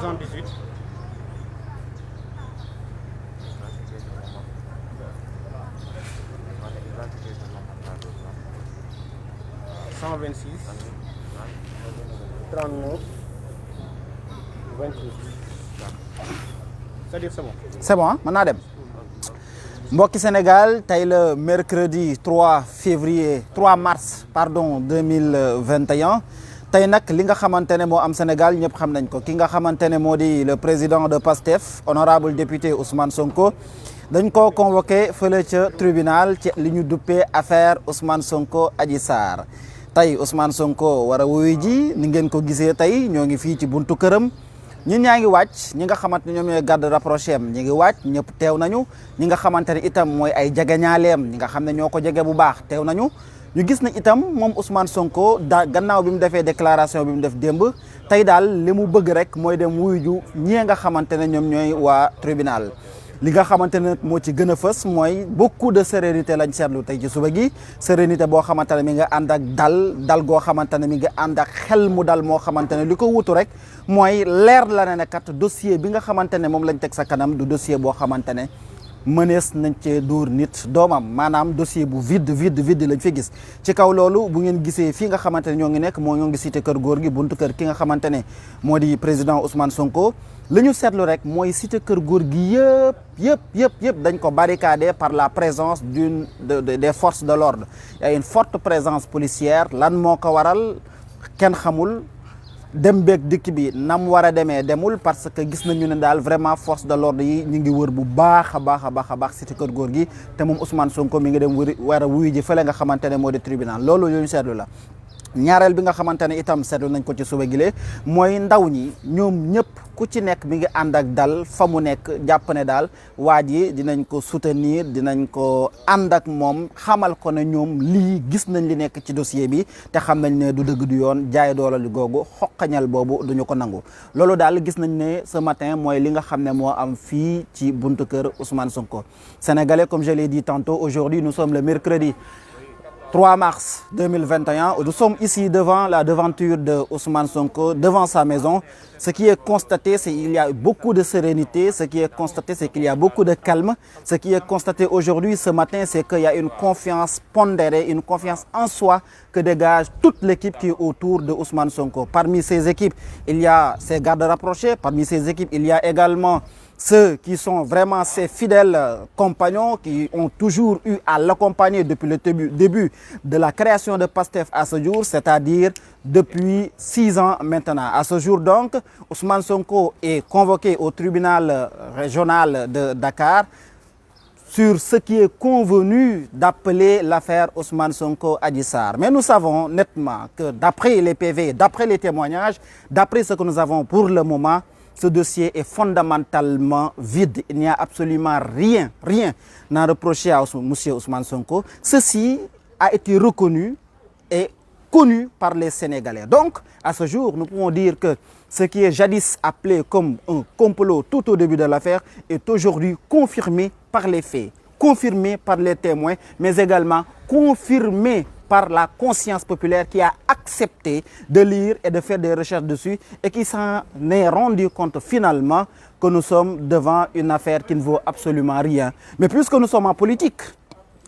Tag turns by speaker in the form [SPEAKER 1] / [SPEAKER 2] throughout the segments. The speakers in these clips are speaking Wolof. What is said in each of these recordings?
[SPEAKER 1] 78 126 39 28 c'est-à-dire c'est bon.
[SPEAKER 2] C'est bon, mën naa dem. mbokki Sénégal tey le mercredi 3 mars 2021 tey nag li nga xamante ne moo am Sénégal ñëpp xam nañ ko ki nga xamante ne moo di le président de PASTEF honorable député Ousmane Sonko dañ ko convoqué fële ca tribunal ci li ñu duppee affaire Ousmane Sonko Adji Sarr tey Ousmane Sonko war a wuyu ji ni ngeen ko gisee tey ñoo ngi fii ci buntu këram. ñun ñaa ngi wàcc ñi nga xamante ne ñoom ñooy garde rapproché am ñi ngi wàcc ñëpp teew nañu ñi nga xamante ne itam mooy ay jegeñaaleem ñi nga xam ne ñoo ko jege bu baax teew nañu ñu gis na itam moom Ousmane Sonko gannaaw bi mu defee déclaration bi mu def démb tey daal li mu bëgg rek mooy dem wuyu ju ñii nga xamante ne ñoom ñooy waa tribunal li nga xamante ne moo ci gën a fës mooy beaucoup de sérénité lañ seetlu tey ci suba gi sérénité boo xamante ne mi nga ànd ak dal goo xamante ne mi nga ànd ak xel mu dal moo xamante ne li ko wutu rek mooy leer la ne kat dossier bi nga xamante ne moom lañ teg sa kanam du dossier boo xamante ne mënees nañ cee dóor nit doomam maanaam dossier bu vide lañ fi gis ci kaw loolu bu ngeen gisee fii nga xamante ne ñoo ngi nekk ñoo ngi cité kër góor gi buntu kër ki nga xamante ne moo di président Ousmane Sonko li ñu seetlu rek mooy cité kër góor gi yëpp dañ ko barricadé par la présence des forces de l'ordre il y a une forte présence policière lan moo ko waral kenn xamul dem beeg dikk bi nam war a demee demul parce que gis nañu ne daal vraiment force de l'ordre yi ñu ngi wër bu baax a baax cité kër góor gi te moom Ousmane Sonko mi ngi dem war a wuyu ji fële nga xamante ne moo di tribunal loolu ñu seetlu la ñaareel bi nga xamante ne itam seetlu nañ ko ci suba gile mooy ndaw ñi ñoom ñëpp ku ci nekk mi ngi ànd ak dal fa mu nekk jàpp ne daal waa ji dinañ ko soutenir dinañ ko ànd ak moom xamal ko ne ñoom lii gis nañ li nekk ci dossier bi te xam nañ ne du dëgg du yoon jaay doole li googu xoqañal boobu duñu ko nangu loolu daal gis nañ ne ce matin mooy li nga xam ne moo am fii ci buntu kër Ousmane Sonko. Sénégalais, comme je l'ai dit tantôt, aujourd'hui nous sommes le mercredi 3 mars 2021, nous sommes ici devant la devanture de Ousmane Sonko, devant sa maison. Ce qui est constaté, c'est qu'il y a beaucoup de sérénité. Ce qui est constaté, c'est qu'il y a beaucoup de calme. Ce qui est constaté aujourd'hui, ce matin, c'est qu'il y a une confiance pondérée, une confiance en soi que dégage toute l'équipe qui est autour de Ousmane Sonko. Parmi ces équipes, il y a ses gardes rapprochés. Parmi ces équipes, il y a également ceux qui sont vraiment ses fidèles compagnons, qui ont toujours eu à l'accompagner depuis le début de la création de PASTEF à ce jour, c'est-à-dire depuis 6 ans maintenant. À ce jour donc, Ousmane Sonko est convoqué au tribunal régional de Dakar sur ce qui est convenu d'appeler l'affaire Ousmane Sonko Adji Sarr. Mais nous savons nettement que d'après les PV, d'après les témoignages, d'après ce que nous avons pour le moment, ce dossier est fondamentalement vide. Il n'y a absolument rien à reprocher à M. Ousmane Sonko. Ceci a été reconnu et connu par les Sénégalais. Donc, à ce jour, nous pouvons dire que ce qui est jadis appelé comme un complot tout au début de l'affaire est aujourd'hui confirmé par les faits, confirmé par les témoins, mais également confirmé par la conscience populaire qui a accepté de lire et de faire des recherches dessus et qui s'en est rendu compte finalement que nous sommes devant une affaire qui ne vaut absolument rien. Mais puisque nous sommes en politique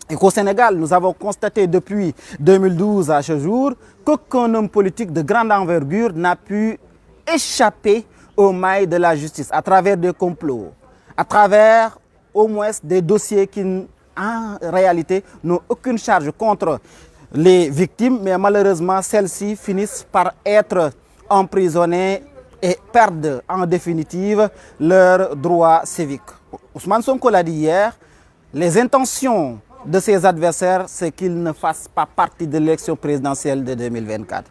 [SPEAKER 2] et qu'au Sénégal, nous avons constaté depuis 2012 à ce jour qu'aucun homme politique de grande envergure n'a pu échapper aux mailles de la justice à travers des complots, à travers au moins des dossiers qui en réalité n'ont aucune charge contre les victimes, mais malheureusement, celles-ci finissent par être emprisonnées et perdent en définitive leurs droits civiques. Ousmane Sonko l'a dit hier, les intentions de ses adversaires, c'est qu'ils ne fassent pas partie de l'élection présidentielle de 2024.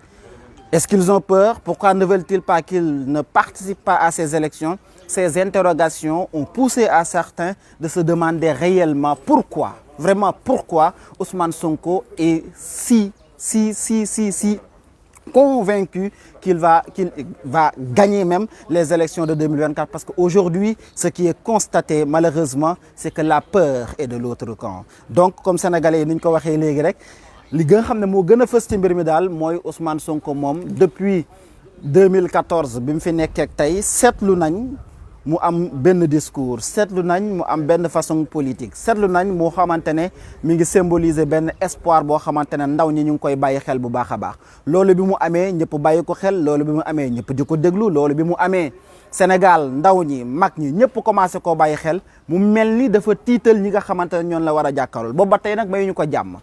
[SPEAKER 2] Est-ce qu'ils ont peur? Pourquoi ne veulent-ils pas qu'ils ne participent pas à ces élections? Ces interrogations ont poussé à certains de se demander réellement pourquoi. Vraiment, pourquoi Ousmane Sonko est si convaincu qu'il va gagner même les élections de 2024. Parce qu'aujourd'hui, ce qui est constaté, malheureusement, c'est que la peur est de l'autre camp. Donc, comme Sénégalais, nous avons dit, li nga xam ne moo gën a fës ci mbir mi daal mooy Ousmane Sonko moom depuis 2014 bi mu fi nekkee tey seetlu nañ mu am benn discours seetlu nañ mu am benn façon politique seetlu nañ moo xamante ne mi ngi symboliser benn espoir boo xamante ne ndaw ñi ñu ngi koy bàyyi xel bu baax a baax loolu bi mu amee ñëpp bàyyi ko xel loolu bi mu amee ñëpp di ko déglu loolu bi mu amee Sénégal ndaw ñi mag ñi ñëpp commencé koo bàyyi xel mu mel ni dafa tiital ñi nga xamante ne ñoon la war a jàkkaarlool boobu ba tey nag mayuñu ko jàmm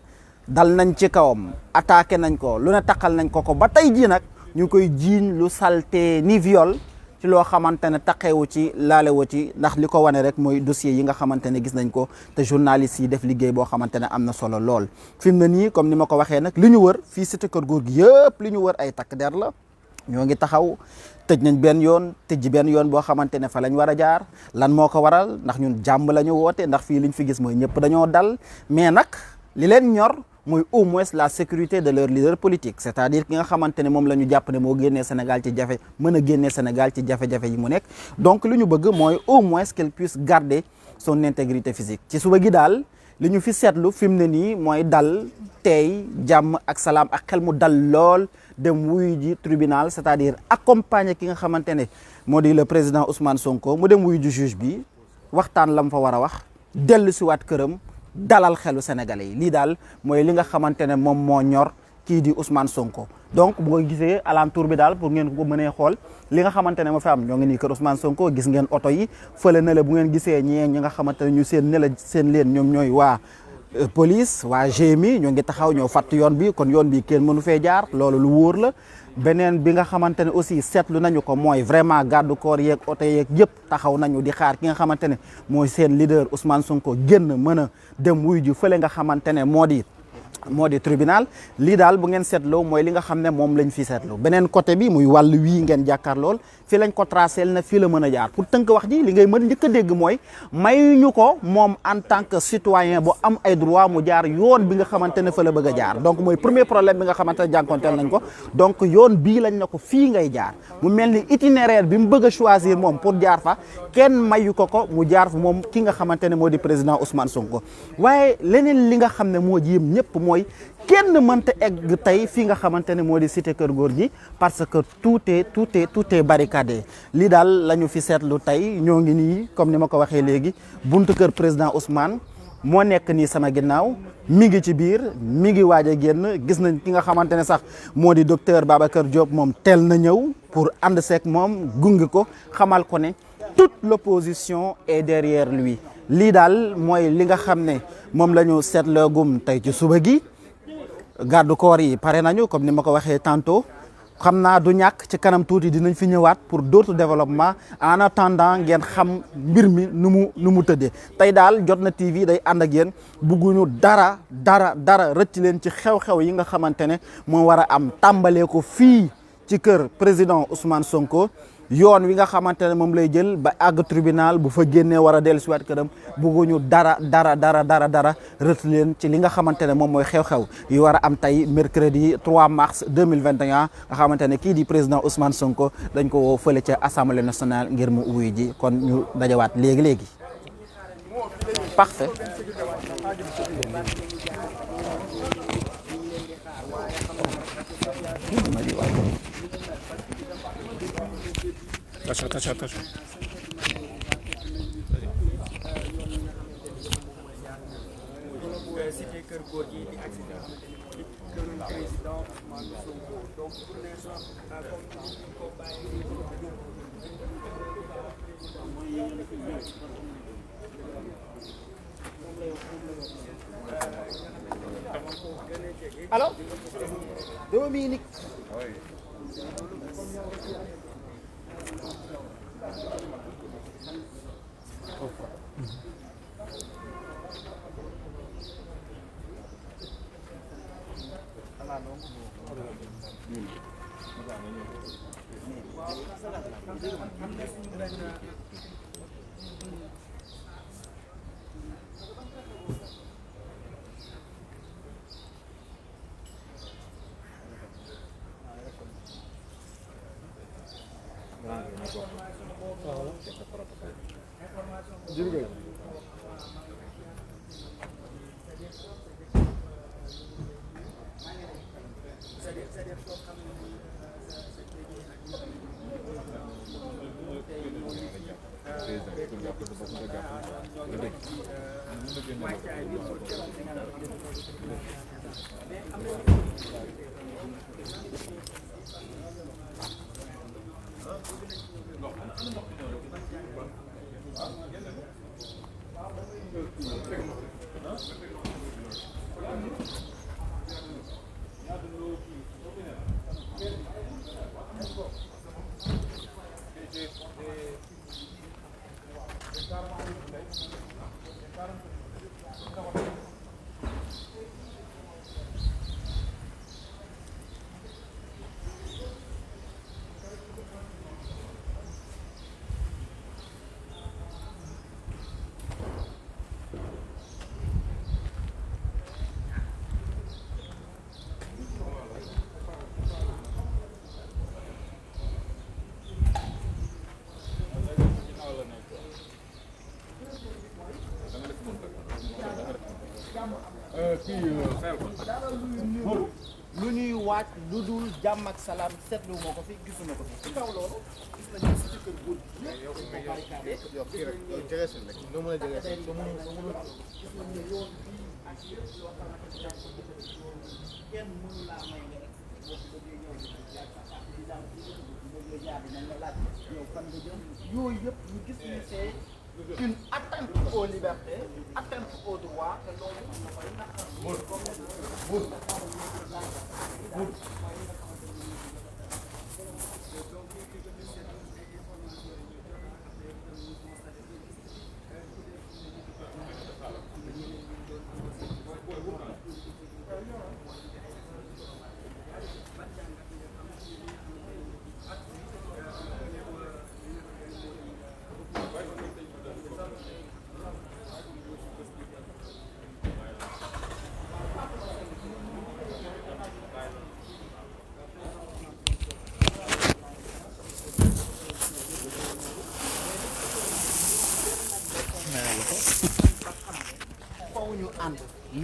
[SPEAKER 2] dal nañ ci kawam attaqué nañ ko lu ne taqal nañ ko ba tey jii nag ñu koy jiiñ lu salté ni viol ci loo xamante ne taqeewu ci laalewu ci ndax li ko wane rek mooy dossier yi nga xamante ne gis nañ ko te journalistes yi def liggéey boo xamante ne am na solo lool. fi mu ne nii comme ni ma ko waxee nag li ñu wër fii cité Keur Gorgui yëpp li ñu wër ay takk der la ñoo ngi taxaw tëj nañ benn yoon tëj benn yoon boo xamante ne fa lañ war a jaar lan moo ko waral ndax ñun jàmm la ñu woote ndax fii liñ fi gis mooy ñëpp dañoo dal mais nag li leen ñor. mooy au moins la sécurité de leur leader politique c'est-à-dire ki nga xamante ne moom la ñu jàpp ne moo génnee Sénégal ci jafe mën a génnee Sénégal ci jafe-jafe yi mu nekk donc li ñu bëgg mooy au moins qu'elle puisse garder son intégrité physique ci suba gi daal li ñu fi seetlu fi mu ne nii mooy dal tey jàmm ak salaam ak xel mu dal lool dem wuyu ji tribunal c'est-à-dire accompagner ki nga xamante ne moo di le président Ousmane Sonko mu dem wuyu ji juge bi waxtaan la mu fa war a wax dellu si waat këram dalal xelu sénégalais yi lii daal mooy li nga xamante ne moom moo ñor kii di Ousmane Sonko donc bu ko gisee alentour bi daal pour ngeen ko mënee xool li nga xamante ne moo fi am ñoo ngi nii kër Ousmane Sonko gis ngeen oto yi fële na la bu ngeen gisee ñi nga xamante ne ñu seen ne la seen leen ñoom ñooy waa police waa GMI ñoo ngi taxaw ñoo fàtt yoon bi kon yoon bi kenn mënu fee jaar loolu lu wóor la beneen bi nga xamante ne aussi seetlu nañu ko mooy vraiment garde corps yeeg oto yeeg yëpp taxaw nañu di xaar ki nga xamante ne mooy seen leader Ousmane Sonko génn mën a dem wuy ji fële nga xamante ne moo di tribunal lii daal bu ngeen seetloo mooy li nga xam ne moom lañ fi seetlu beneen côté bi muy wàll wii ngeen jàkkaar lool fii lañ ko tracé na fii la mën a jaar pour tënk wax ji li ngay mën njëkk a dégg mooy mayuñu ko moom en tant que citoyen bu am ay droit mu jaar yoon bi nga xamante ne fa la bëgg a jaar donc mooy premier problème bi nga xamante ne jànkonteel nañ ko donc yoon bii lañ ne ko fii ngay jaar mu mel ni itinéraire bi mu bëgg a choisir moom pour jaar fa kenn mayu ko mu jaar fa moom ki nga xamante ne moo di président Ousmane Sonko waaye leneen li nga xam ne moo jiim ñëpp mooy kenn mënta egg tey fii nga xamante ne moo di cité Keur Gorgui parce que tout est barricadé lii daal la ñu fi seetlu tey ñoo ngi nii comme ni ma ko waxee léegi buntu kër président Ousmane moo nekk nii sama ginnaaw mi ngi ci biir mi ngi waaj a génn gis nañ ki nga xamante ne sax moo di docteur Babacar Diop moom teel na ñëw pour ànd seeg moom gunge ko xamal ko ne toute l'opposition est derrière lui lii daal mooy li nga xam ne moom la ñu seetloogum tey ci suba gi garde corps yi pare nañu comme ni ma ko waxee tantôt xam naa du ñàkk ci kanam tuuti dinañ fi ñëwaat pour d'autres développements en attendant ngeen xam mbir mi nu mu tëddee tey daal Jotna TV day ànd ak yéen bugguñu dara rëcc leen ci xew-xew yi nga xamante ne moo war a am tàmbalee ko fii ci kër président Ousmane Sonko yoon wi nga xamante ne moom lay jël ba àgg tribunal bu fa génnee war a dellu si waat këram bugguñu dara rëtt leen ci li nga xamante ne moom mooy xew-xew yi war a am tey mercredi 3 mars 2021 nga xamante ne kii di président Ousmane Sonko dañ ko woo fële ca assemblée nationale ngir mu wuyu ji kon ñu dajawaat léegi parfait.
[SPEAKER 1] Attention. Cité Keur Gorgui di accident bi kër président Ousmane Sonko donc pour l'instant comme ko bàyyi
[SPEAKER 2] alors Dominique lu ñuy waaj lu dul jàmm ak salaam seetlu moo ko fi gisuma ko fi ci kaw loolu gis nañu ci kër góor yooyu yëpp ñu gis ni c'est une atteinte aux libertés, atteinte aux droits, que l'on ñu ànd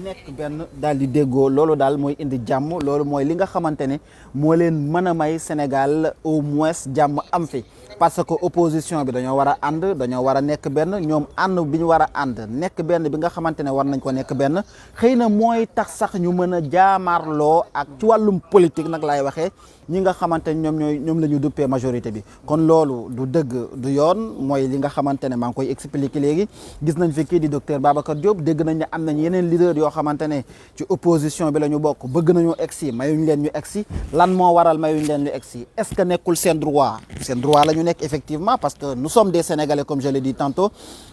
[SPEAKER 2] nekk benn daal di déggoo loolu daal mooy indi jàmm loolu mooy li nga xamante ne moo leen mën a may Sénégal au moins jàmm am fi parce que opposition bi dañoo war a ànd dañoo war a nekk benn ñoom ànd bi ñu war a ànd nekk benn bi nga xamante ne war nañ ko nekk benn xëy na mooy tax sax ñu mën a jaamaarloo ak ci wàllum politique nag laay waxee ñi nga xamante ne ñoom la ñu duppee majorité bi kon loolu du dëgg du yoon mooy li nga xamante ne maa ngi koy expliquer léegi gis nañ fi kii di docteur Babacar Diop dégg nañ ne am nañ yeneen leader yoo xamante ne ci opposition bi la ñu bokk bëgg nañu egsi mayuñ leen ñu egsi lan moo waral mayuñ leen ñu egsi est-ce que nekkul seen droit la ñu nekk effectivement parce que nous sommes des Sénégalais comme je l'ai dit tantôt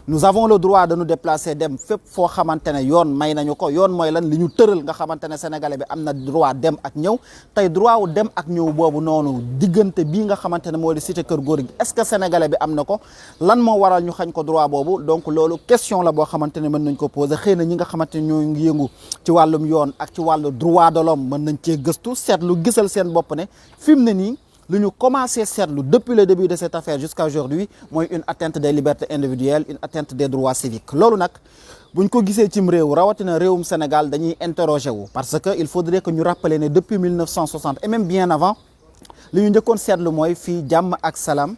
[SPEAKER 2] nous avons le droit de nous déplacer dem fépp foo xamante ne yoon may nañu ko yoon mooy lan li ñu tëral nga xamante ne Sénégalais bi am na droit dem ak ñëw tey droit wu dem ak ñëw boobu noonu diggante bii nga xamante ne moo di cité kër góor gi est-ce que Sénégalais bi am na ko lan moo waral ñu xañ ko droit boobu donc loolu question la boo xamante ne mën nañ ko poser xëy na ñi nga xamante ne ñoo ngi yëngu ci wàllum yoon ak ci wàllu droit de l'homme mën nañ cee gëstu seetlu gisal seen bopp ne fi mu ne nii lu ñu commencé seetlu depuis le début de cette affaire jusqu'à aujourd'hui mooy une atteinte des libertés individuelles une atteinte des droits civiques loolu nag buñ ko gisee cim réew rawatina réewum Sénégal dañuy interroger wu parce que il faudrait que ñu rappeler ne depuis 1960 et même bien avant li ñu njëkkoon seetlu mooy fii jàmm ak salaam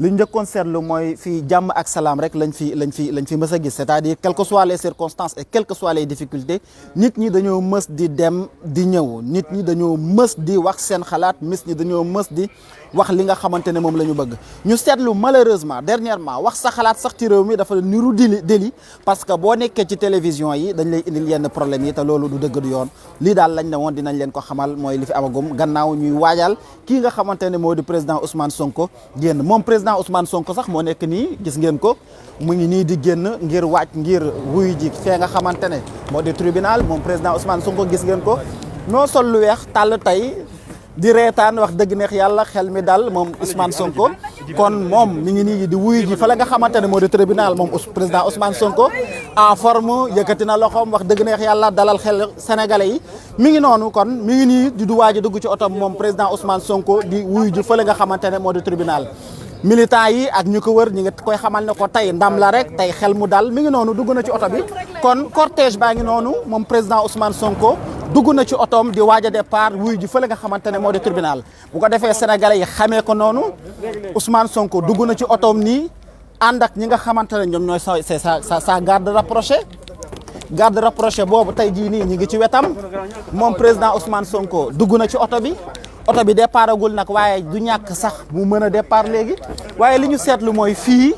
[SPEAKER 2] li ñu njëkkoon seetlu mooy fii jàmm ak salaam rek lañ fi mës a gis c'est-à-dire quelles que soient les circonstances et quelles que soient les difficultés nit ñi dañoo mës di dem di ñëw nit ñi dañoo mës di wax seen xalaat nit ñi dañoo mës di wax li nga xamante ne moom la ñu bëgg ñu seetlu malheureusement dernièrement wax sa xalaat sax ci réew mi dafa niru délit parce que boo nekkee ci télévision yi dañ lay indil yenn problème yi te loolu du dëgg du yoon lii daal lañ ne woon dinañ leen ko xamal mooy li fi amagum gannaaw ñuy waajal kii nga xamante ne moo di président Ousmane Sonko génn moom président Ousmane Sonko sax moo nekk nii gis ngeen ko mu ngi nii di génn ngir waaj ngir wuyu ji fee nga xamante ne moo di tribunal moom président Ousmane Sonko gis ngeen ko noo sol lu weex tàll tey di reetaan wax dëgg neex yàlla xel mi dal moom Ousmane Sonko kon moom mi ngi nii di wuyu ji fa la nga xamante ne moo di tribunal moom président Ousmane Sonko en forme yëkkati na loxoom wax dëgg neex yàlla dalal xel sénégalais yi mi ngi noonu kon mi ngi nii di du waaj a dugg ci otom moom président Ousmane Sonko di wuyu ji fa la nga xamante ne moo di tribunal militant yi ak ñu ko wër ñi nga koy xamal ne ko tey ndam la rek tey xel mu dal mi ngi noonu dugg na ci oto bi kon cortège baa ngi noonu moom président Ousmane Sonko dugg na ci otoom di waaj a départ wuy ji fële nga xamante ne moo di tribunal bu ko defee sénégalais yi xamee ko noonu Ousmane Sonko dugg na ci otoom nii ànd ak ñi nga xamante ne ñoom ñooy sa garde rapproché boobu tey jii nii ñi ngi ci wetam moom président Ousmane Sonko dugg na ci oto bi départagul nag waaye du ñàkk sax mu mën a départ léegi waaye li ñu seetlu mooy fii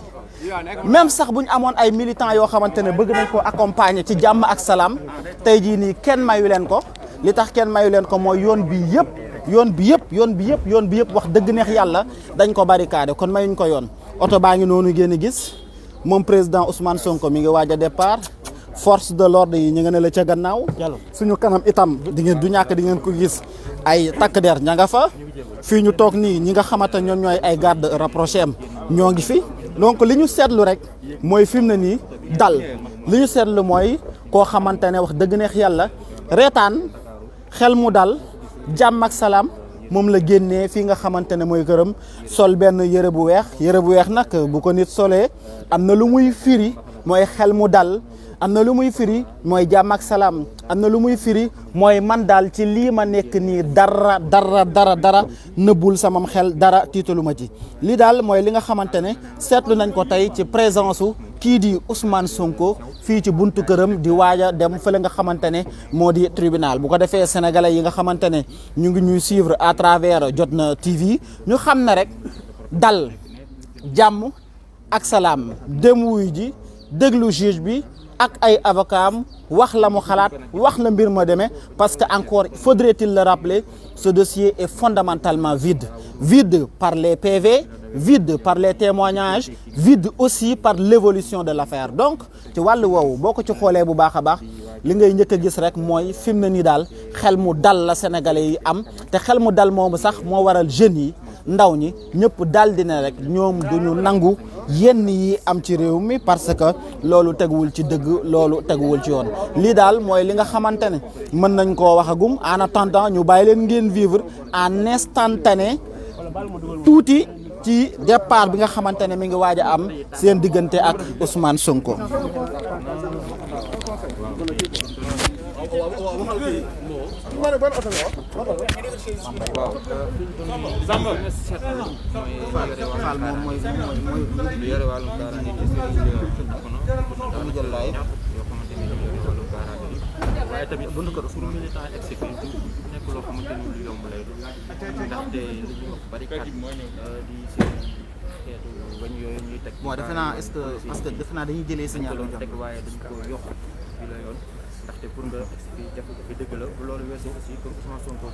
[SPEAKER 2] même sax bu ñu amoon ay militants yoo xamante ne bëgg nañ ko accompagner ci jàmm ak salaam tey jii nii kenn mayu leen ko li tax kenn mayu leen ko mooy yoon bi yëpp wax dëgg neex yàlla dañ ko barricade kon mayuñ ko yoon oto baa ngi noonu ngeen gis moom président Ousmane Sonko mi ngi waaj a départ force de l'ordre yi ñu nga ne la ca gannaaw suñu kanam itam di ngeen ko gis ay takk der ña nga fa fii ñu toog nii ñi nga xamante ñoom ñooy ay garde rapproché am ñoo ngi fi donc li ñu seetlu rek mooy fi mu ne nii dal li ñu seetlu mooy koo xamante ne wax dëgg neex yàlla reetaan xel mu dal jàmm ak salaam moom la génnee fii nga xamante ne mooy këram sol benn yëre bu weex nag bu ko nit solee am na lu muy firi mooy xel mu dal am na lu muy firi mooy jàmm ak salaam am na lu muy firi mooy man daal ci lii ma nekk nii dara nëbbul samam xel dara tiitalu ma ci lii daal mooy li nga xamante ne seetlu nañ ko tey ci présence su kii di Ousmane Sonko fii ci buntu këram di waaj a dem fële nga xamante ne moo di tribunal bu ko defee sénégalais yi nga xamante ne ñu ngi ñuy suivre à travers Jotna TV ñu xam ne rek dal jàmm ak salaam dem wuy ji déglu juge bi ak ay avocat am wax la mu xalaat wax la mbir ma demee parce que encore faudrait-il le rappeler ce dossier est fondamentalement vide par les PV vide par les témoignages vide aussi par l'évolution de l'affaire donc ci wàllu woowu boo ko ci xoolee bu baax a baax li ngay njëkk a gis rek mooy fi mu ne nii daal xel mu dal la sénégalais yi am te xel mu dal moomu sax moo waral jeunes yi ndaw ñi ñëpp daal di ne rek ñoom duñu nangu yenn yi am ci réew mi parce que loolu teguwul ci dëgg loolu teguwul ci yoon lii daal mooy li nga xamante ne mën nañ koo waxagum en attendant ñu bàyyi leen ngeen vivre en instantané tuuti ci départ bi nga xamante ne mi ngi waaj a am seen diggante ak Ousmane Sonko.
[SPEAKER 3] waaye tamit bu ko pour militant exécutif nekk loo xamante ni lu yomb lay doon ndaxte li ñuy wax barricade di seen xeetu bañ yooyu ñuy teg.
[SPEAKER 2] bon defe naa est-ce que parce que defe naa dañuy jëlee signal
[SPEAKER 3] doon teg waaye dañ ko yokk bi la yoon ndaxte pour nga expliquer jafe-jafe dëgg la bu loolu weesoo aussi pour Ousmane Sonko.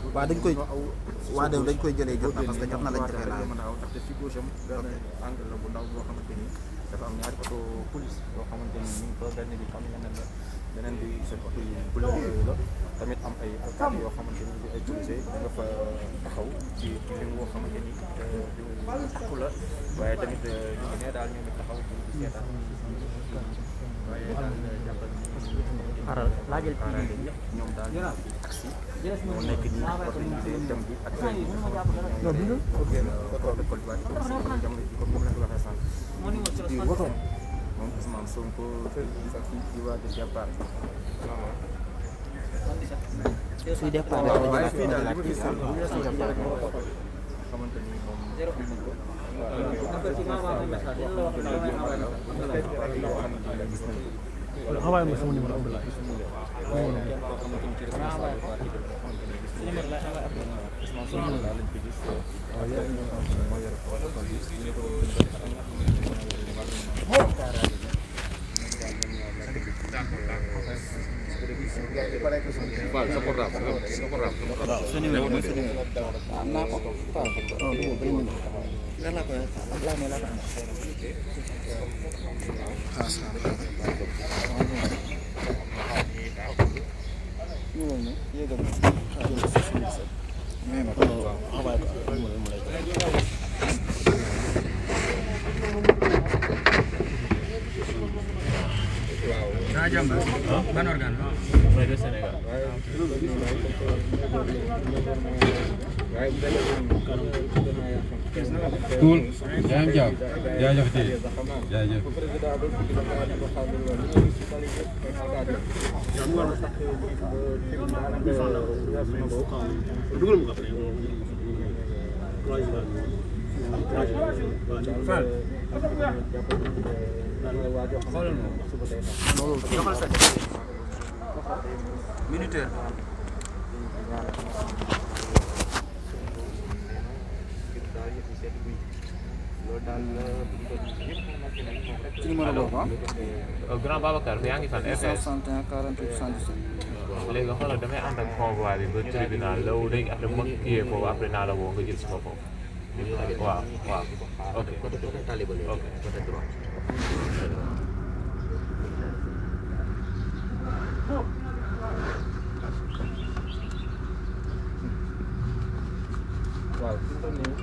[SPEAKER 2] waaw dañ koy jëlee jot na parce que jot na lañ defee laaj.
[SPEAKER 3] mën a aw ndaxte si gauche am benn angle la bu ndaw boo xamante ni dafa am ñaari auto police yoo xamante ni ñu ngi ko benn bi camion la beneen bi seen oto yu bële yooyu la tamit am ay alkaati yoo xamante ni ay policiers nga fa taxaw ci lim boo xamante ni takku la waaye tamit ñu ngi ne daal ñoom it taxaw di seetaan waaye daal jàppal laajal ñoom daal taxi moo nekk nii organisé dem bi ak ay protocole bi jamono ji comme moom la ko waxee sànq ci biir wotoom moom Ousmane Sonko di waaj a départ
[SPEAKER 2] suy départ
[SPEAKER 3] waaye fii daal li ma gis bu weesoo départ xamante ni moom
[SPEAKER 4] xawaay ma sama numéro Abdoulaye ban organe
[SPEAKER 3] Radio Sénégal
[SPEAKER 5] Cool. Jaajëf jaajëf tey jaajëf.
[SPEAKER 2] Minuteur. ci numéro boobu ah.
[SPEAKER 6] Grand Babacar yaa ngi fan RTS
[SPEAKER 2] 61 48 77.
[SPEAKER 6] léegi xoolal damay ànd ak convoi bi ba tribunal law léegi après ma kiyee foofu après naa la woo nga jël si ma foofu. waaw waaw ok
[SPEAKER 3] waaw fi mu toll nii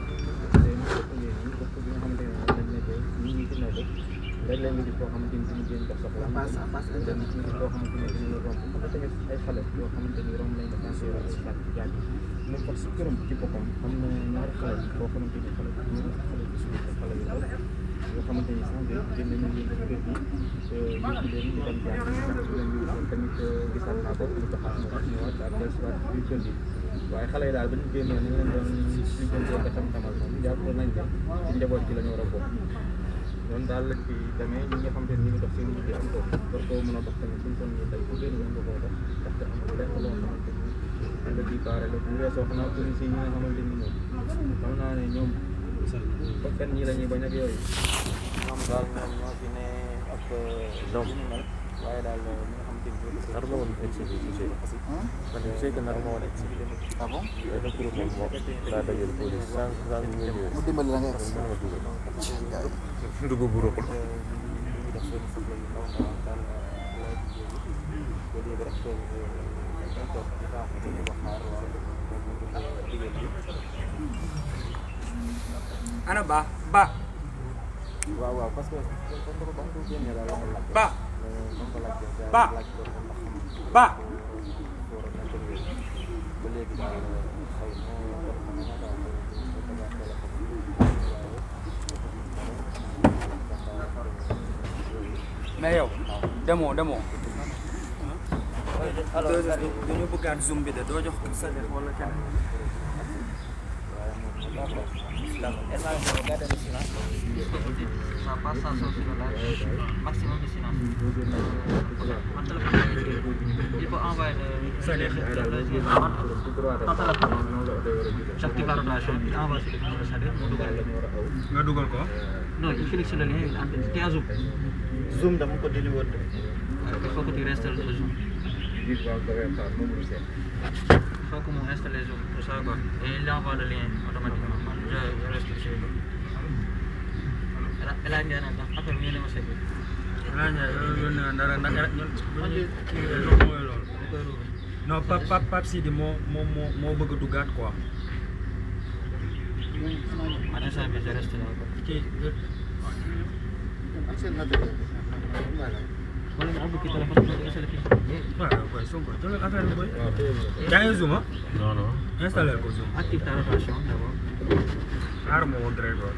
[SPEAKER 3] léeg-léeg nga gis koo xamante ni dañu génn dox soxla dem ci koo xamante ni dañu romb xam nga tamit ay xale yoo xamante ni romb nañ la pensé wala si fànn jaaj même parce que këram ci boppam am na ñaari xale boo xamante ni xale bu xale bu suuf xale yu ndaw yoo xamante ni sax génn nañu leen kër gi yóbbu leen ñu dem jaaj tamit gisaat naa ko ñu taxaat ñëwaat ak dellusiwaat biir kër gi waaye xale yi daal ba ñu génnee nañ leen doon liggéey ko tam-tamal moom jàpp nañ ne ci njaboot gi la ñu war a bokk noonu daal lañ fi demee ñi nga xam te ni ñu dox seen liggéey am ko war koo mën a dox tamit suñu toll nii tey ku génn mën nga koo dox ndaxte amul lenn loo xamante ni la di baare la bu weesoo xanaa police yi ñi nga xamante ni moom xam naa ne ñoom ba kenn ñi la ñuy bañ ak yooyu ñoom daal ñoom ñoo fi ne ak doom mel waaye daal ñi nga xamante ni
[SPEAKER 6] nar ma woon expliqué man je sais que nar ma woon expliqué
[SPEAKER 2] ah bon.
[SPEAKER 6] benn groupe moom moo laa dajal police sànq ñu ñëwee
[SPEAKER 2] mu dimbali la nga egg.
[SPEAKER 6] mën nga dugal dugg bu ruqul
[SPEAKER 1] ana ba
[SPEAKER 3] waaw parce que
[SPEAKER 1] ba mais yow demoo dañu bëggaat zoom bi de doo jox sa def wala kenn
[SPEAKER 7] maximum de silence. Il faut envoyer j'active la rotation, il envoie sur le numéro de Sadio,
[SPEAKER 1] nga dugal ko
[SPEAKER 7] non, il clique sur le lien, il entre. Tu as zoom.
[SPEAKER 2] Zoom dama ko dindi woon.
[SPEAKER 7] Il faut que tu installes le zoom. Il faut que tu installes le zoom, tout ça quoi. Et il envoie le lien automatiquement. Je reste dessus. Elle a bien après bien ne ma sé.
[SPEAKER 1] non Pape Sidi moo bëgg a duggaat quoi.
[SPEAKER 7] Attends, je reste là. Wala nga abou ki téléphone bi nga installé fii.
[SPEAKER 1] waaw boy Sonko jëlal affaire bi boy. yaa ngi zoom ah.
[SPEAKER 6] non
[SPEAKER 1] installé ko zoom.
[SPEAKER 7] Active ta rotation d'abord.
[SPEAKER 1] xaaral ma woon driver.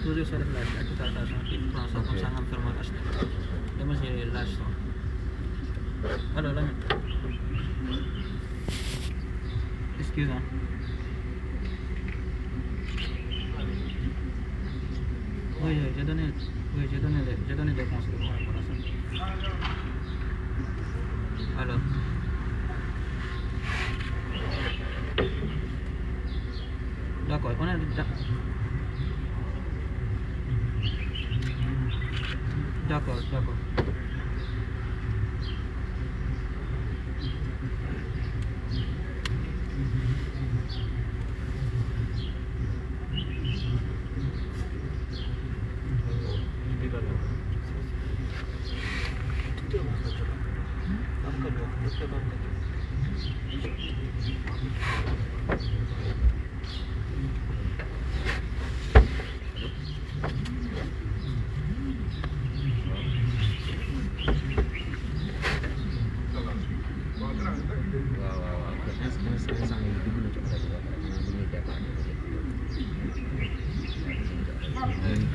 [SPEAKER 7] Toujours sur le flash, active ta rotation, tu prends ça comme ça, on ferme le HT. Demain, je lâche ça. Alors là, excuse-moi. Oui, j'ai donné des conseils par rapport à ça. Alors. D'accord, on est d'accord.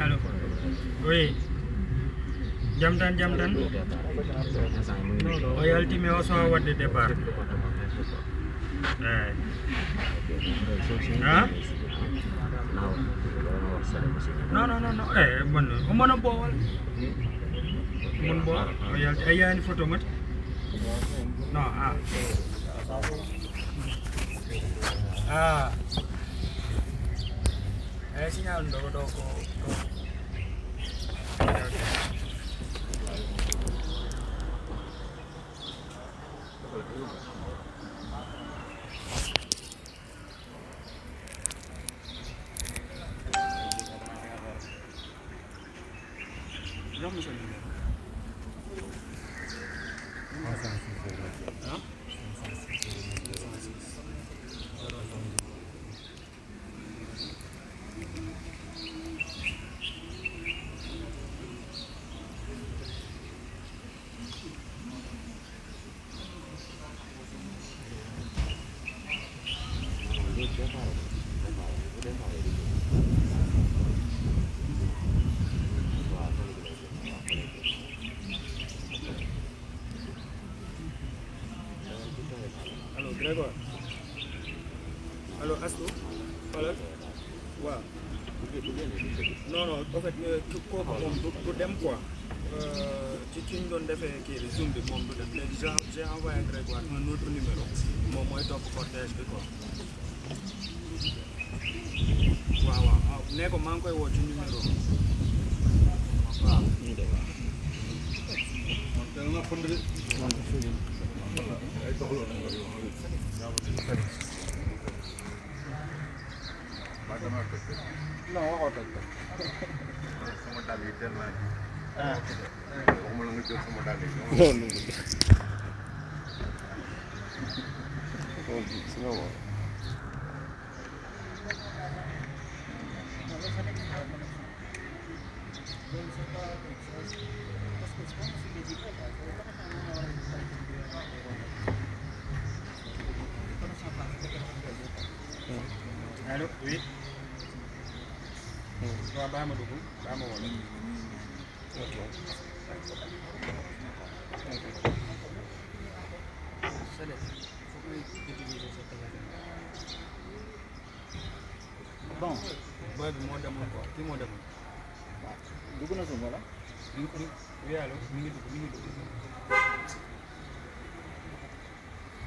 [SPEAKER 1] Allô. Oui. Jam tan. O yaltimi o so wadde départ. Ah? Non. Bon, o mona bowal. Mon bo o yalti ayani photo mat. Non, signal ndo do ko. Allô, Grégoire. Allô, Astou. Voilà. Waaw. Non, en fait, kooku moom du dem quoi. Ci ñu doon defee kii bi zoom bi moom du dem léegi j'ai envoyé à Grégoire un autre numéro moom mooy topp cortège bi quoi. waaw nee ko maa ngi koy woo ci numéro waaw.
[SPEAKER 3] non waxoo toj ko. sama dàll yi teel naa ji. waxuma la nga jël sama dàll yi.
[SPEAKER 1] Allô, oui. Waaw baa ma dugg baa ma woon. Ok.
[SPEAKER 2] Bon,
[SPEAKER 1] Boy bi moo demoon quoi kii moo demoon.
[SPEAKER 2] dugg na Zoom wala?
[SPEAKER 1] Oui, allô, mi ngi dugg.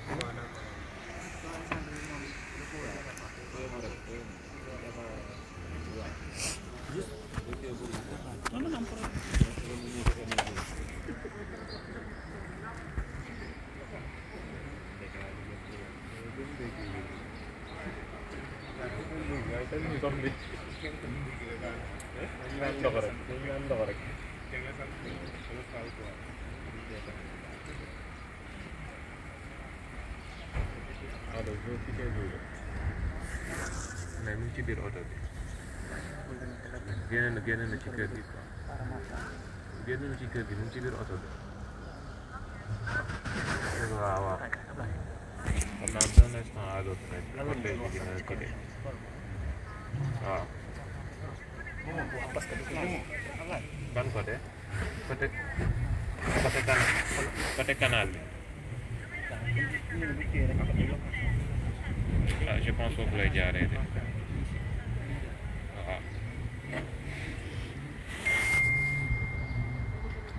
[SPEAKER 1] Waaw d'accord.
[SPEAKER 6] mais mu ngi ci biir oto bi génn na ci kër gi quoi génn na ci kër gi mu ngi ci biir oto bi waaw xam naa d'un instant à l'autre rek côté bi dina côté waaw ban côté côté canal bi ah je pense foofu lay jaaree de waaw.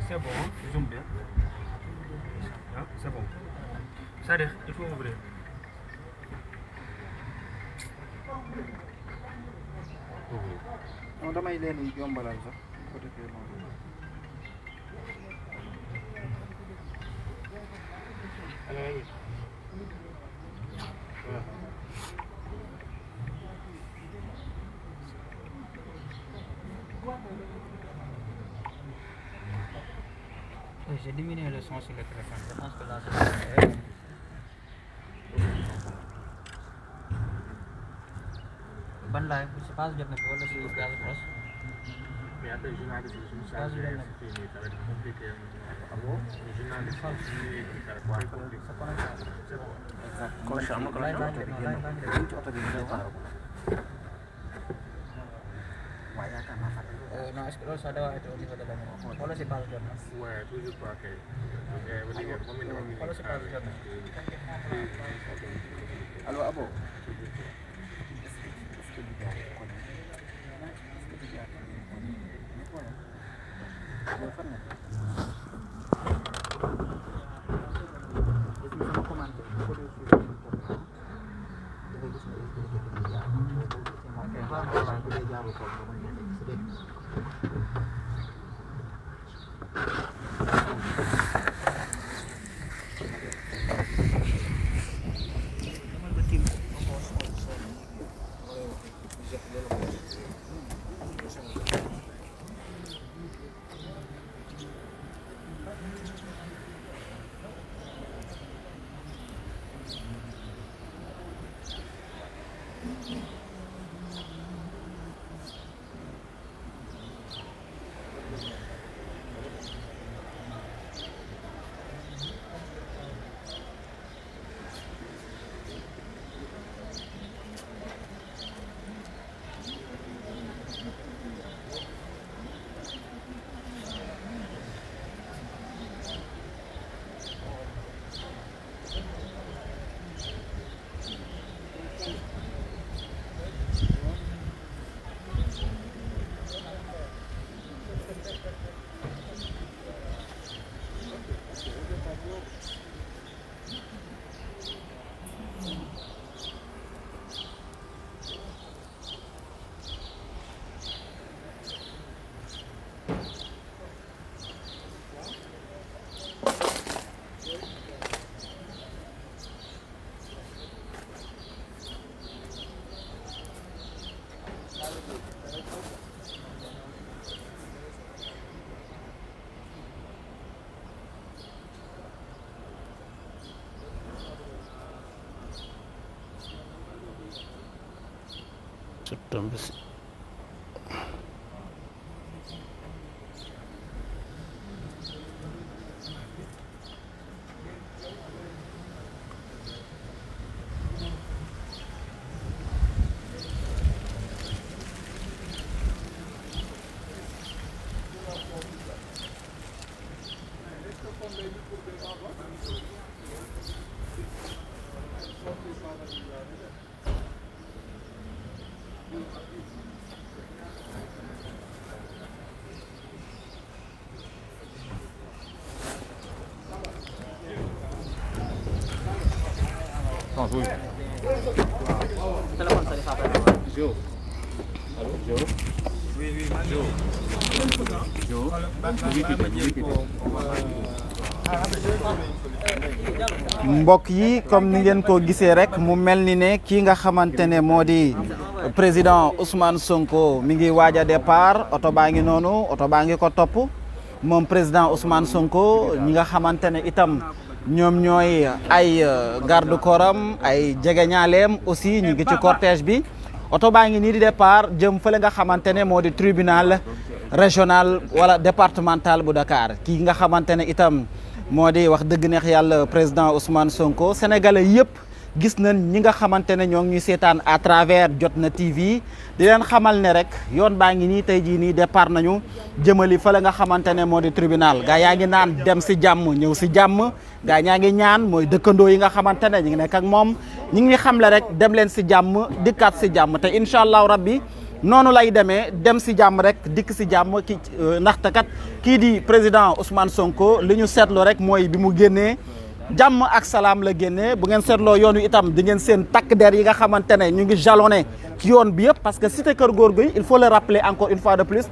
[SPEAKER 1] C'est bon, zoom bien. Ah, c'est bon. C'est-à-dire, il faut ouvrir.
[SPEAKER 2] Non, damay leen yombalal sax ko defee noonu.
[SPEAKER 7] J'ai diminué le son sur le téléphone. Je pense que là, c'est ban live, je pense que je ne peux pas le faire.
[SPEAKER 6] mais après journaliste bi suñu saa fii nii ça va être compliqué journaliste bi suñu compliqué.
[SPEAKER 2] Connexion am na connexion ci oto bi ñu koy taal ko. waaye yaakaar naa fàtte.
[SPEAKER 7] est-ce que ça doit être au niveau de l'année? Wala c'est pas le journal?
[SPEAKER 6] Ouais, toujours pas kay.
[SPEAKER 7] Wala c'est pas le journal?
[SPEAKER 3] Allo Abo.
[SPEAKER 2] September.
[SPEAKER 7] Telepon tadi siapa?
[SPEAKER 3] Jo. Allo Jo.
[SPEAKER 1] Oui, oui, man. Jo.
[SPEAKER 2] mbokk yi comme ni ngeen ko gisee rek mu mel ni ne kii nga xamante ne moo di président Ousmane Sonko mi ngi waaj a départ oto baa ngi noonu oto baa ngi ko topp moom président Ousmane Sonko ñi nga xamante ne itam ñoom ñooy ay garde corps am ay jegeñaaleem aussi ñu ngi ci cortège bi oto baa ngi nii di départ jëm fële nga xamante ne moo di tribunal régional wala départemental bu Dakar kii nga xamante ne itam moo di wax dëgg neex yàlla président Ousmane Sonko sénégalais yëpp gis nañ ñi nga xamante ne ñoo ngi ñuy seetaan à travers Jotna TV di leen xamal ne rek yoon baa ngi nii tey jii nii départ nañu jëmali fa la nga xamante ne moo di tribunal gaa yaa ngi naan dem si jàmm ñëw si jàmm gaa ñaa ngi ñaan mooy dëkkandoo yi nga xamante ne ñu ngi nekk ak moom ñu ngi xamle rek dem leen si jàmm dikkaat si jàmm te incha allahu rabbi noonu lay demee dem si jàmm rek dikk si jàmm ki ndaxte kat kii di président Ousmane Sonko li ñu seetlu rek mooy bi mu génnee jàmm ak salaam la génnee bu ngeen seetloo yoon wi itam di ngeen seen takk der yi nga xamante ne ñu ngi jalonné ci yoon bi yëpp parce que cité Kër Gorgui il faut le rappeler encore une fois de plus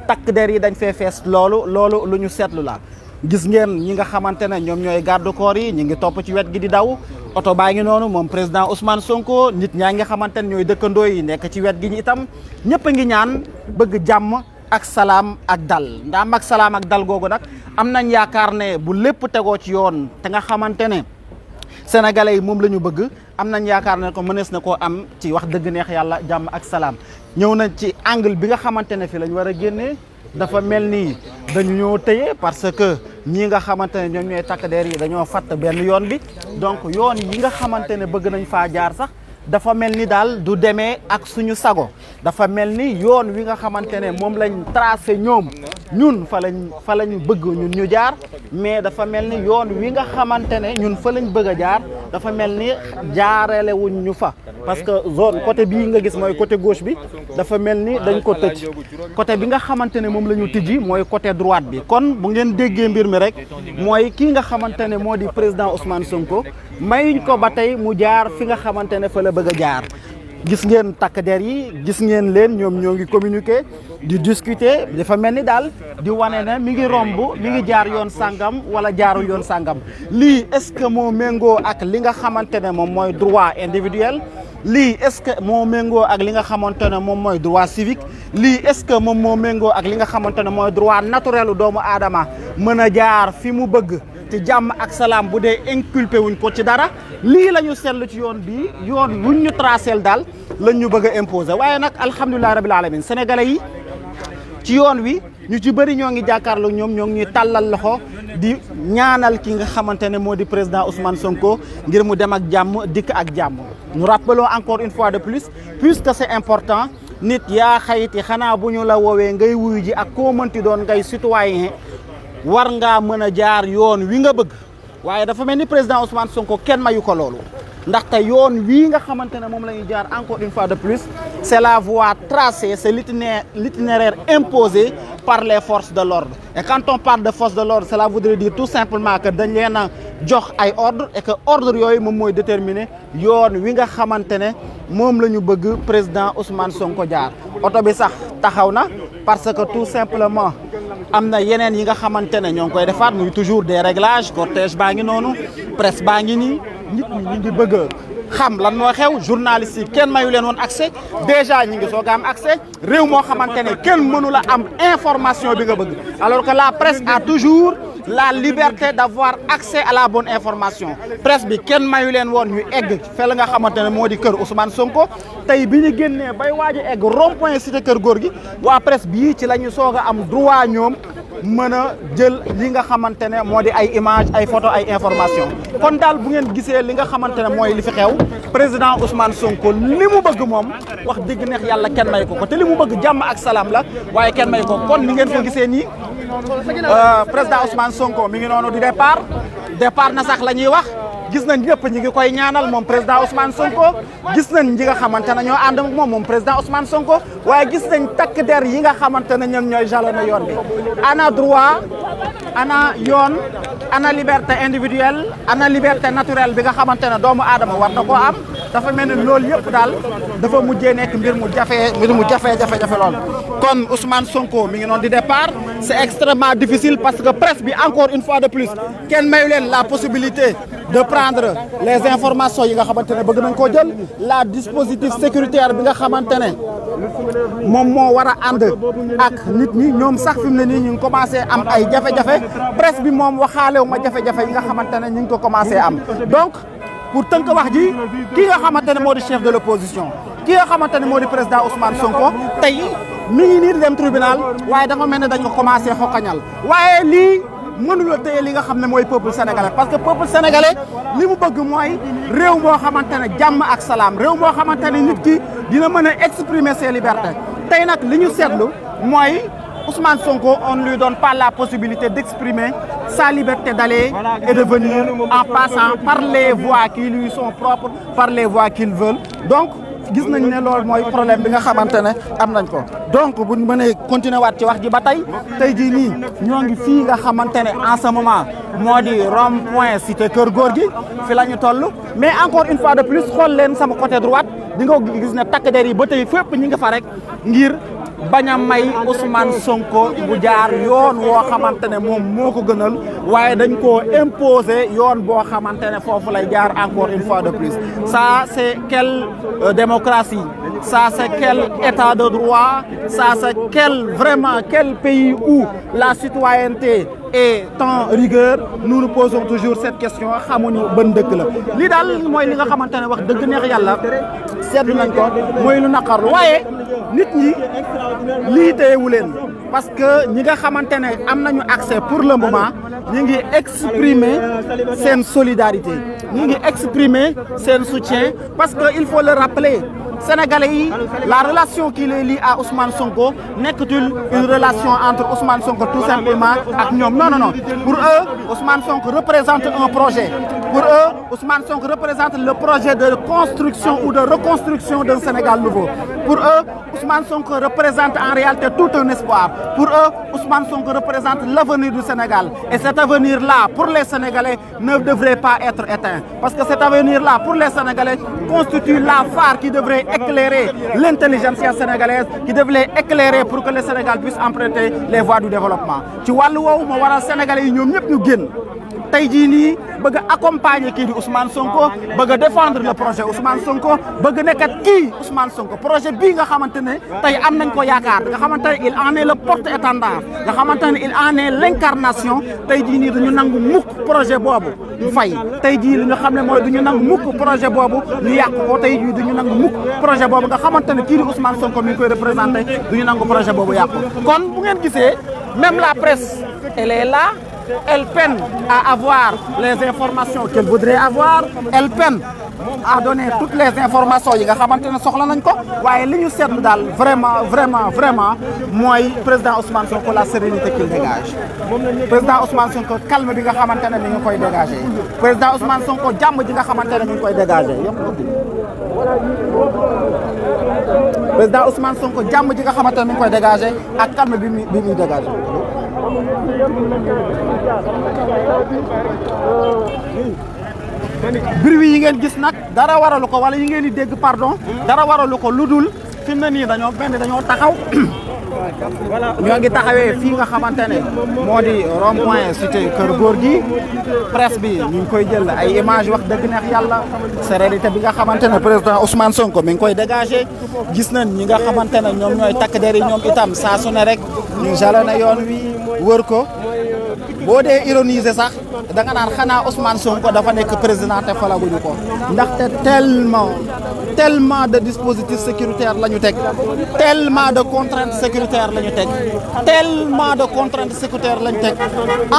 [SPEAKER 2] takk der yi dañ fee fees loolu lu ñu seetlu la gis ngeen ñi nga xamante ne ñoom ñooy garde corps yi ñu ngi topp ci wet gi di daw oto baa ngi noonu moom président Ousmane Sonko nit ñaa ngi xamante ne ñooy dëkkandoo yi nekk ci wet gi ñu itam ñëpp a ngi ñaan bëgg jàmm ak salaam ak dal ndaam ak salaam ak dal googu nag am nañ yaakaar ne bu lépp tegoo ci yoon te nga xamante ne sénégalais yi moom la ñu bëgg am nañ yaakaar ne ko mënees na koo am ci wax dëgg neex yàlla jàmm ak salaam ñëw nañ ci angle bi nga xamante ne fi la ñu war a génnee dafa mel ni dañu ñoo tëye parce que ñii nga xamante ne ñoom ñooy takk der yi dañoo fatt benn yoon bi donc yoon yi nga xamante ne bëgg nañ faa jaar sax dafa mel ni daal du demee ak suñu sago dafa mel ni yoon wi nga xamante ne moom lañ tracé ñun fa lañ bëgg ñun ñu jaar mais dafa mel ni yoon wi nga xamante ne ñun fa lañ bëgg a jaar dafa mel ni jaarale wuñ ñu fa parce que zone côté bii nga gis mooy côté gauche bi dafa mel ni dañ ko tëj côté bi nga xamante ne moom la ñu tijji mooy côté droite bi kon bu ngeen déggee mbir mi rek mooy kii nga xamante ne moo di président Ousmane Sonko mayuñ ko ba tey mu jaar fi nga xamante ne fa la bëgg a jaar gis ngeen takk der yi gis ngeen leen ñoom ñoo ngi communiquer di discuter dafa mel ni daal di wane ne mi ngi romb mi ngi jaar yoon sàngam wala jaarul yoon sàngam lii est-ce que moo méngoo ak li nga xamante ne moom mooy droit individuel lii est-ce que moo méngoo ak li nga xamante ne moom mooy droit civique lii est-ce que moom moo méngoo ak li nga xamante ne mooy droit naturel doomu aadama mën a jaar fi mu bëgg ci jàmm ak salaam bu dee inculpé wuñ ko ci dara lii la ñu seetlu ci yoon bi yoon wuñ ñu tracé daal lañ ñu bëgg a imposer waaye nag alhamdulilah rabil alamin sénégalais yi ci yoon wi ñu ci bëri ñoo ngi jàkkaarloo ñoom ñoo ngi ñuy tàllal loxo di ñaanal ki nga xamante ne moo di président Ousmane Sonko ngir mu dem ak jàmm dikk ak jàmm. Nous rappelons encore une fois de plus puisque c'est important nit yaa xayti xanaa bu ñu la woowee ngay wuyu ji ak koo mënti doon ngay citoyen war ngaa mën a jaar yoon wi nga bëgg waaye dafa mel ni président Ousmane Sonko kenn mayu ko loolu ndaxte yoon wii nga xamante ne moom la ñuy jaar encore une fois de plus c'est la voie tracée c'est l'itinéraire imposé par les forces de l'ordre et quand on parle de forces de l'ordre cela voudrait dire tout simplement que dañ leen a jox ay ordre et que ordre yooyu moom mooy déterminer yoon wi nga xamante ne moom la ñu bëgg président Ousmane Sonko jaar oto bi sax taxaw na parce que tout simplement am na yeneen yi nga xamante ne ñoo ngi koy defaat muy toujours des réglages cortège baa ngi noonu presse baa ngi nii nit ñi ñu ngi bëgg a xam lan moo xew journalistes yi kenn mayu leen woon accès déjà ñi ngi soog a am accès réew moo xamante ne kenn mënu la am information bi nga bëgg alors que la presse a toujours la liberté d'avoir accès à la bonne information presse bi kenn mayu leen woon ñu egg fel nga xamante ne moo di kër Ousmane Sonko tey bi ñu génnee bay waaj a egg rond-point cité kër góor gi waa presse bii ci la ñu soog a am droit ñoom mën a jël li nga xamante ne moo di ay image ay photo ay information kon daal bu ngeen gisee li nga xamante ne mooy li fi xew président Ousmane Sonko li mu bëgg moom wax dëgg neex yàlla kenn may ko te li mu bëgg jàmm ak salaam la waaye kenn may ko kon ni ngeen ko gisee nii président Ousmane Sonko mi ngi noonu di départ na sax la ñuy wax gis nañ ñëpp ñi ngi koy ñaanal moom président Ousmane Sonko gis nañ ñi nga xamante ne ñoo ànd ak moom président Ousmane Sonko waaye gis nañ takk der yi nga xamante ne ñoom ñooy jalonné yoon bi ana droit ana yoon ana liberté individuelle ana liberté naturelle bi nga xamante ne doomu aadama war na koo am dafa mel ni loolu yëpp daal dafa mujjee nekk mbir mu jafe lool kon Ousmane Sonko mi ngi noonu di départ c'est extrêmement difficile parce que presse bi encore une fois de plus kenn mayu leen la possibilité de prendre les informations yi nga xamante ne bëgg nañ koo jël la dispositif sécuritaire bi nga xamante ne moom moo war a ànd ak nit ñi ñoom sax fi mu ne nii ñu ngi commencé am ay jafe-jafe presse bi moom waxaalewu ma jafe-jafe yi nga xamante ne ñu ngi ko commencé am donc pour tënk wax ji kii nga xamante ne moo di chef de l'opposition kii nga xamante ne moo di président Ousmane Sonko tey mi ngi nii di dem tribunal waaye dafa mel ne dañ ko commencé xokañal waaye lii mënula téye li nga xam ne mooy peuple sénégalais parce que peuple sénégalais li mu bëgg mooy réew moo xamante ne jàmm ak salaam réew moo xamante ne nit ki dina mën a exprimer ses libertés tey nag li ñu seetlu mooy Ousmane Sonko on ne lui donne pas la possibilité d'exprimer sa liberté d'aller et de venir en passant par les voies qui lui sont propres par les voies qu'il veut donc gis nañ ne loolu mooy problème bi nga xamante ne am nañ ko donc bu ñu mënee continuer waat ci wax ji ba tey jii nii ñoo ngi fii nga xamante ne en ce moment moo di rond-point cité kër góor gi fi la ñu toll mais encore une fois de plus xool leen sama côté droite di nga gis ne takk der yi ba tey fépp ñi nga fa rek ngir bañ a may Ousmane Sonko bu jaar yoon woo xamante ne moom moo ko gënal waaye dañ koo imposer yoon boo xamante ne foofu lay jaar encore une fois de plus ça c'est quelle démocratie ça c'est quel état de droit ça c'est quel pays où la citoyenneté est en rigueur nous nous posons toujours cette question xamuñu ban dëkk la lii daal mooy li nga xamante ne wax dëgg neex yàlla seetlu nañ ko mooy lu naqarlu waaye nit ñi lii téyewu leen parce que ñi nga xamante ne am nañu accès pour le moment ñu ngi exprimer seen solidarité ñu ngi exprimer seen soutien parce que il faut le rappeler Sénégalais yi la relation qui les lie à Ousmane Sonko nekkatul une relation entre Ousmane Sonko tout simplement ak ñoom non pour eux Ousmane Sonko représente un projet pour eux Ousmane Sonko représente le projet de construction ou de reconstruction d'un Sénégal nouveau pour eux Ousmane Sonko représente en réalité tout un espoir pour eux Ousmane Sonko représente l'avenir du Sénégal et cet avenir-là pour les Sénégalais ne devrait pas être éteint parce que cet avenir-là pour les Sénégalais constitue la phare qui devrait éclairer l'intelligentsia sénégalaise qui devrait éclairer pour que le Sénégal puisse emprunter les voies du développement ci wàllu woowu moo waral Sénégalais yi ñoom ñëpp ñu génn tey jii nii bëgg a accompagner kii di Ousmane Sonko bëgg a défendre le projet Ousmane Sonko bëgg nekkat kii Ousmane Sonko projet bii nga xamante ne tey am nañ ko yaakaar nga xamante ne il en est le porte-étendard nga xamante ne il en est l'incarnation tey jii nii duñu nangu mukk projet boobu ñu fay tey jii li nga xam ne mooy duñu nangu mukk projet boobu ñu yàq ko tey jii duñu nangu mukk projet boobu nga xamante ne kii di Ousmane Sonko mi ngi koy représenté duñu nangu projet boobu yàq kon bu ngeen gisee même la presse elle est là. Elle peine à avoir les informations qu'elle voudrait avoir elle peine à donner toutes les informations yi nga xamante ne soxla nañ ko waaye li ñu seetlu daal vraiment mooy président Ousmane Sonko la sérénité qu'il dégage président Ousmane Sonko calme bi nga xamante ne mi ngi koy dégager président Ousmane Sonko jàmm ji nga xamante ne mi ngi koy dégager président Ousmane Sonko jàmm ji nga xamante ne mi ngi koy dégager ak calme bi muy dégager bruit yi ngeen gis nag dara waralu ko wala yi ngeen di dégg pardon dara waralu ko lu dul fi mu ne nii dañoo taxaw ñoo ngi taxawee fii nga xamante ne moo di rond-point cité Kër Gorgui presse bi ñu ngi koy jël ay image wax dëgg neex yàlla sérénité bi nga xamante ne président Ousmane Sonko mi ngi koy dégager gis nañ ñi nga xamante ne ñoom ñooy takk der yi ñoom itam saa su ne rek ñu jalone yoon wi wër ko boo dee ironiser sax da nga naan xanaa Ousmane Sonko dafa nekk président te falaguñu ko ndaxte tellement de dispositifs sécuritaires la ñu teg tellement de contraintes sécuritaires la ñu teg tellement de contraintes sécuritaires la ñu teg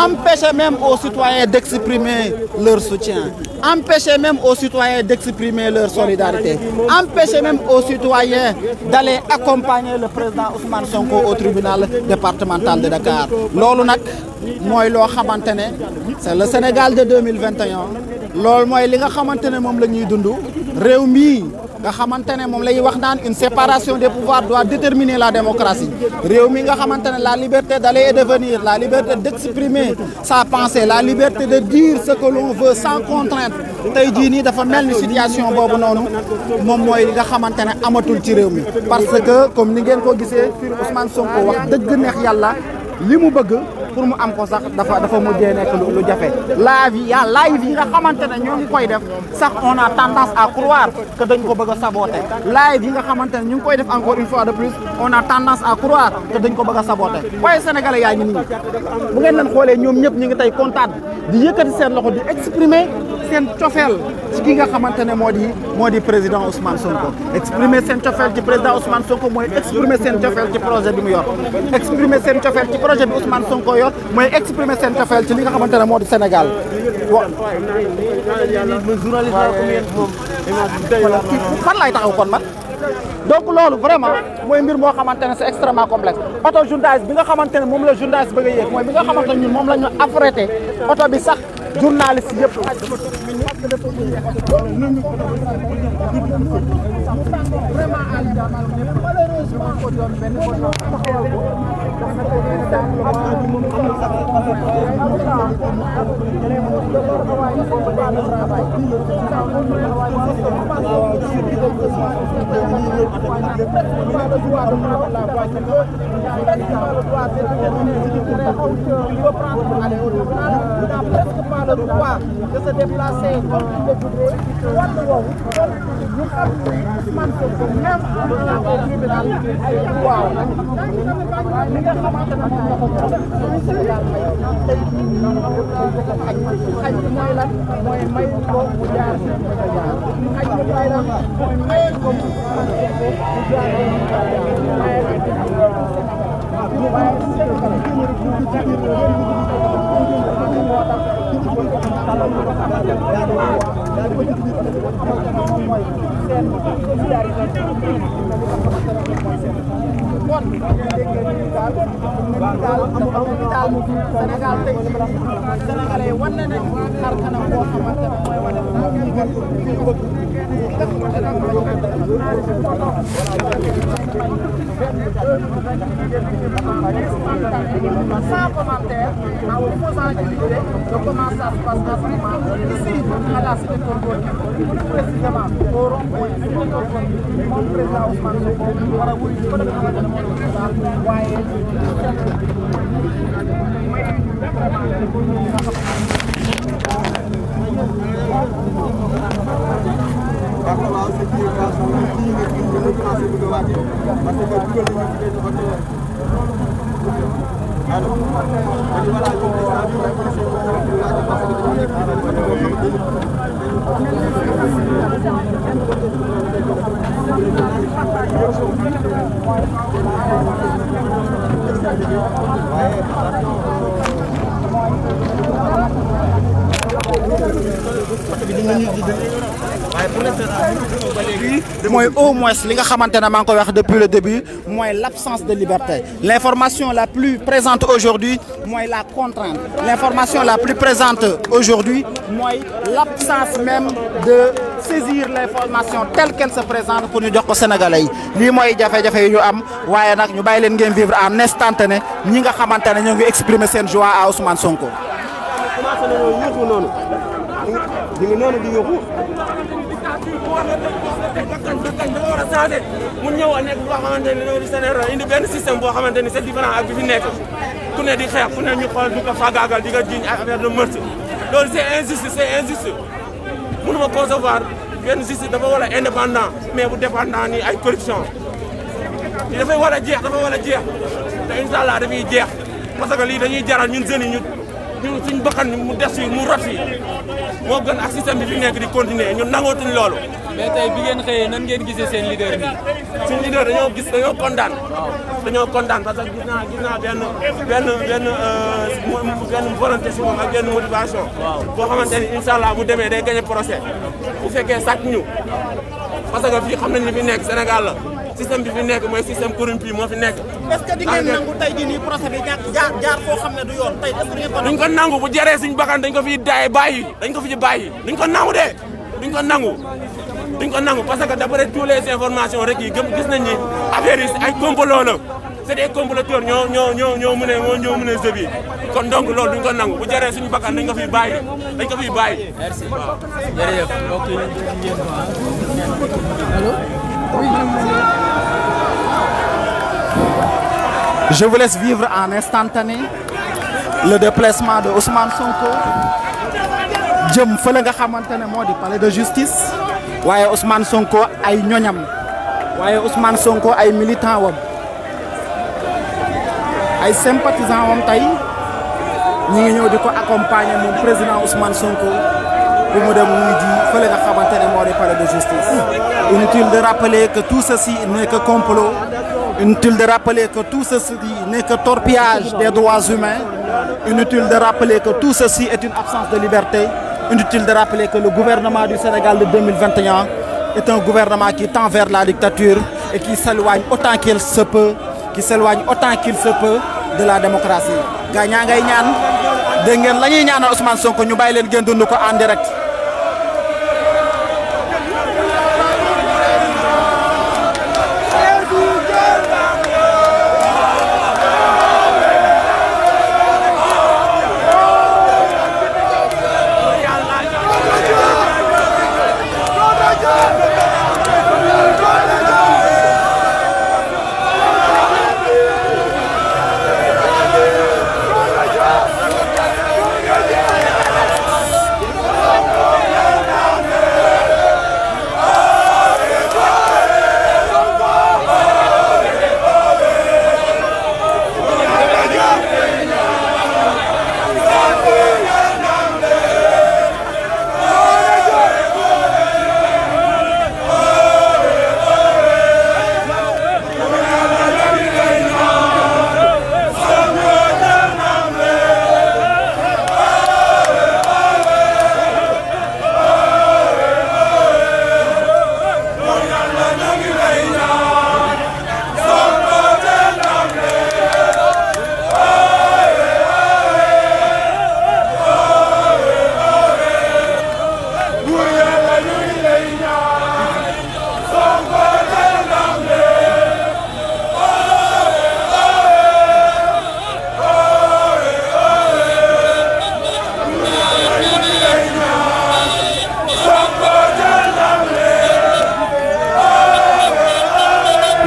[SPEAKER 2] empêcher même aux citoyens d'exprimer leur soutien empêcher même aux citoyens d'exprimer leur solidarité empêcher même aux citoyens d'aller accompagner le président Ousmane Sonko au tribunal départemental de Dakar loolu nag mooy loo xamante ne c'est le Sénégal de 2021 loolu mooy li nga xamante ne moom la ñuy dund réew mii nga xamante ne moom la ñuy wax naan une séparation des pouvoirs doit déterminer la démocratie réew mi nga xamante ne la liberté d'aller et de venir la liberté d'exprimer sa pensée la liberté de dire ce que l'on veut sans contrainte tey jii nii dafa mel ni situation boobu noonu moom mooy li nga xamante ne amatul ci réew mi parce que comme ni ngeen ko gisee fii Ousmane Sonko wax dëgg neex yàlla li mu bëgg pour mu am ko sax dafa mujjee nekk lu jafe live yi nga xamante ne ñoo ngi koy def sax on a tendance à croire que dañ ko bëgg a saboter live yi nga xamante ne ñu ngi koy def encore une fois de plus on a tendance à croire que dañ ko bëgg a saboter waaye sénégalais yaa ngi nii bu ngeen leen xoolee ñoom ñëpp ñu ngi tey kontaan di yëkkati seen loxo di exprimer seen cofeel ci ki nga xamante ne moo di président Ousmane Sonko exprimer seen cofeel ci président Ousmane Sonko mooy exprimer seen cofeel ci projet bi mu yor exprimer seen cofeel ci projet bi Ousmane Sonko yor mooy exprimer seen cofeel ci li nga xamante ne moo di Sénégal fan lay taxaw kon man donc loolu vraiment mooy mbir moo xamante ne c'est extrêmement complexe oto journaliste bi nga xamante ne moom la journaliste bëgg a yéeg mooy bi nga xamante ne ñun moom la ñu affrété oto bi sax journaliste yëpp le droit de se déplacer comme il le voudrait wàllu woowu ñu xam ne Ousmane Sonko même en allant au tribunal ay waaw li nga xamante ne moom la ko moom Sénégal may tey xañ bi mooy lan mooy may ko mu jaar ci mu a jaar xañ bi mooy lan mooy may ko mu jaar waaye Sénégal tey Sénégalais wan na ne xar kanam boo xamante ne mooy wane sans commentaire, en posant une idée de comment ça se passe en ce moment ici à la cité Keur Gorgui, plus précisément au rond-point cité Keur Gorgui, moom président Ousmane Sonko war a wuyu ci bële nga xamante ne mooy président waaye mooy au moins li nga xamante ne maa ngi koy wax depuis le début mooy l'absence de liberté. L'information la plus présente aujourd'hui mooy la contrainte. L'information la plus présente aujourd'hui mooy l'absence même de saisir l'information telle qu'elle se présente pour ñu jox ko Sénégalais yi lii mooy jafe-jafe yi ñu am waaye nag ñu bàyyi leen ngeen vivre en instantané ñi nga xamante ne ñoo ngi exprimer seen joie à Ousmane Sonko.
[SPEAKER 8] commencé nañoo yëngu noonu ñu ngi noonu di yëngu. dafa war a changé mu ñëw a nekk boo xamante ne dañoo di Sénégal indi benn système boo xamante ni c'est différent ak bi fi nekk ku ne di xeex ku ne ñu xool di ko fagaagal di ko jiñ ak affaire de meurtre loolu c'est injuste mënuma concevoir benn justice dafa war a indépendant mais bu dépendant ni ay corruption li dafay war a jeex te incha allah dafay jeex parce que lii dañuy jaral ñun jeunes yi ñu suñ bakkan mu des fi mu rot fi moo gën ak système bi fi nekk di continuer ñun nangootuñ loolu.
[SPEAKER 9] mais tey bi ngeen xëyee nan ngeen gisee seen leader bi.
[SPEAKER 8] suñ leader dañoo kontaan. dañoo kontaan parce que gis naa benn volonté si moom ak benn motivation. boo xamante ni incha allah bu demee day gagné procès bu fekkee sàcc ñu parce que fii xam nañ li fi nekk Sénégal la. système bi fi nekk mooy système corrompu moo fi nekk.
[SPEAKER 2] est-ce que di ngeen nangu tey jii nii procès bi jaar foo xam ne du yoon tey est-ce que ngeen ko nangu.
[SPEAKER 8] duñ ko nangu bu jaree suñu bakkan dañ ko fi bàyyi duñ ko nangu de duñ ko nangu parce que d'après toutes les informations rek yi gis nañ ni affaire yi ay complot la c'est des comploteurs ñoo mën a jeu bi kon donc loolu duñ ko nangu bu jaree suñu bakkan dañ ko fi bàyyi.
[SPEAKER 9] merci waaw jërëjëf mbokk yi ngeen allo.
[SPEAKER 2] Je vous laisse vivre en instantané le déplacement de Ousmane Sonko jëm fële nga xamante ne moo di palais de justice waaye Ousmane Sonko ay ñoñam waaye Ousmane Sonko ay militant wam ay sympathisant wam tey ñi ngi ñëw di ko accompagner moom président Ousmane Sonko bu mu dem wuy ji fële nga xamante ne moo di palais de justice. Inutile de rappeler que tout ceci n'est que complot. Inutile de rappeler que tout ceci n'est que torpillage des droits humains. Inutile de rappeler que tout ceci est une absence de liberté. Inutile de rappeler que le gouvernement du Sénégal de 2021 est un gouvernement qui tend vers la dictature et qui s'éloigne autant qu'il se peut, de la démocratie. gaa ñaa ngay ñaan dégg ngeen la ñuy ñaanal Ousmane Sonko ñu bàyyi leen ngeen dund ko en direct.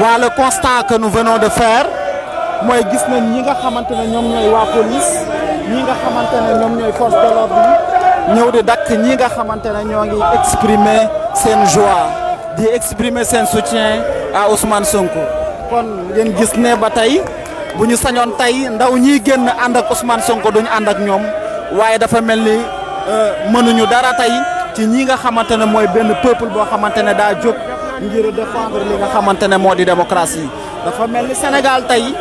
[SPEAKER 2] waa le constat que nous venons de faire mooy gis nañ ñi nga xamante ne ñoom ñooy waa police ñi nga xamante ne ñoom ñooy force de l'ordre yi ñëw di dakk ñi nga xamante ne ñoo ngi exprimer seen joie di exprimer seen soutien à Ousmane Sonko. kon ngeen gis ne ba tey bu ñu sañoon tey ndaw ñiy génn ànd ak Ousmane Sonko duñu ànd ak ñoom waaye dafa mel ni mënuñu dara tey ci ñi nga xamante ne mooy benn peuple boo xamante ne daa jóg ngir défendre li nga xamante ne moo di démocratie. dafa mel ni Sénégal tey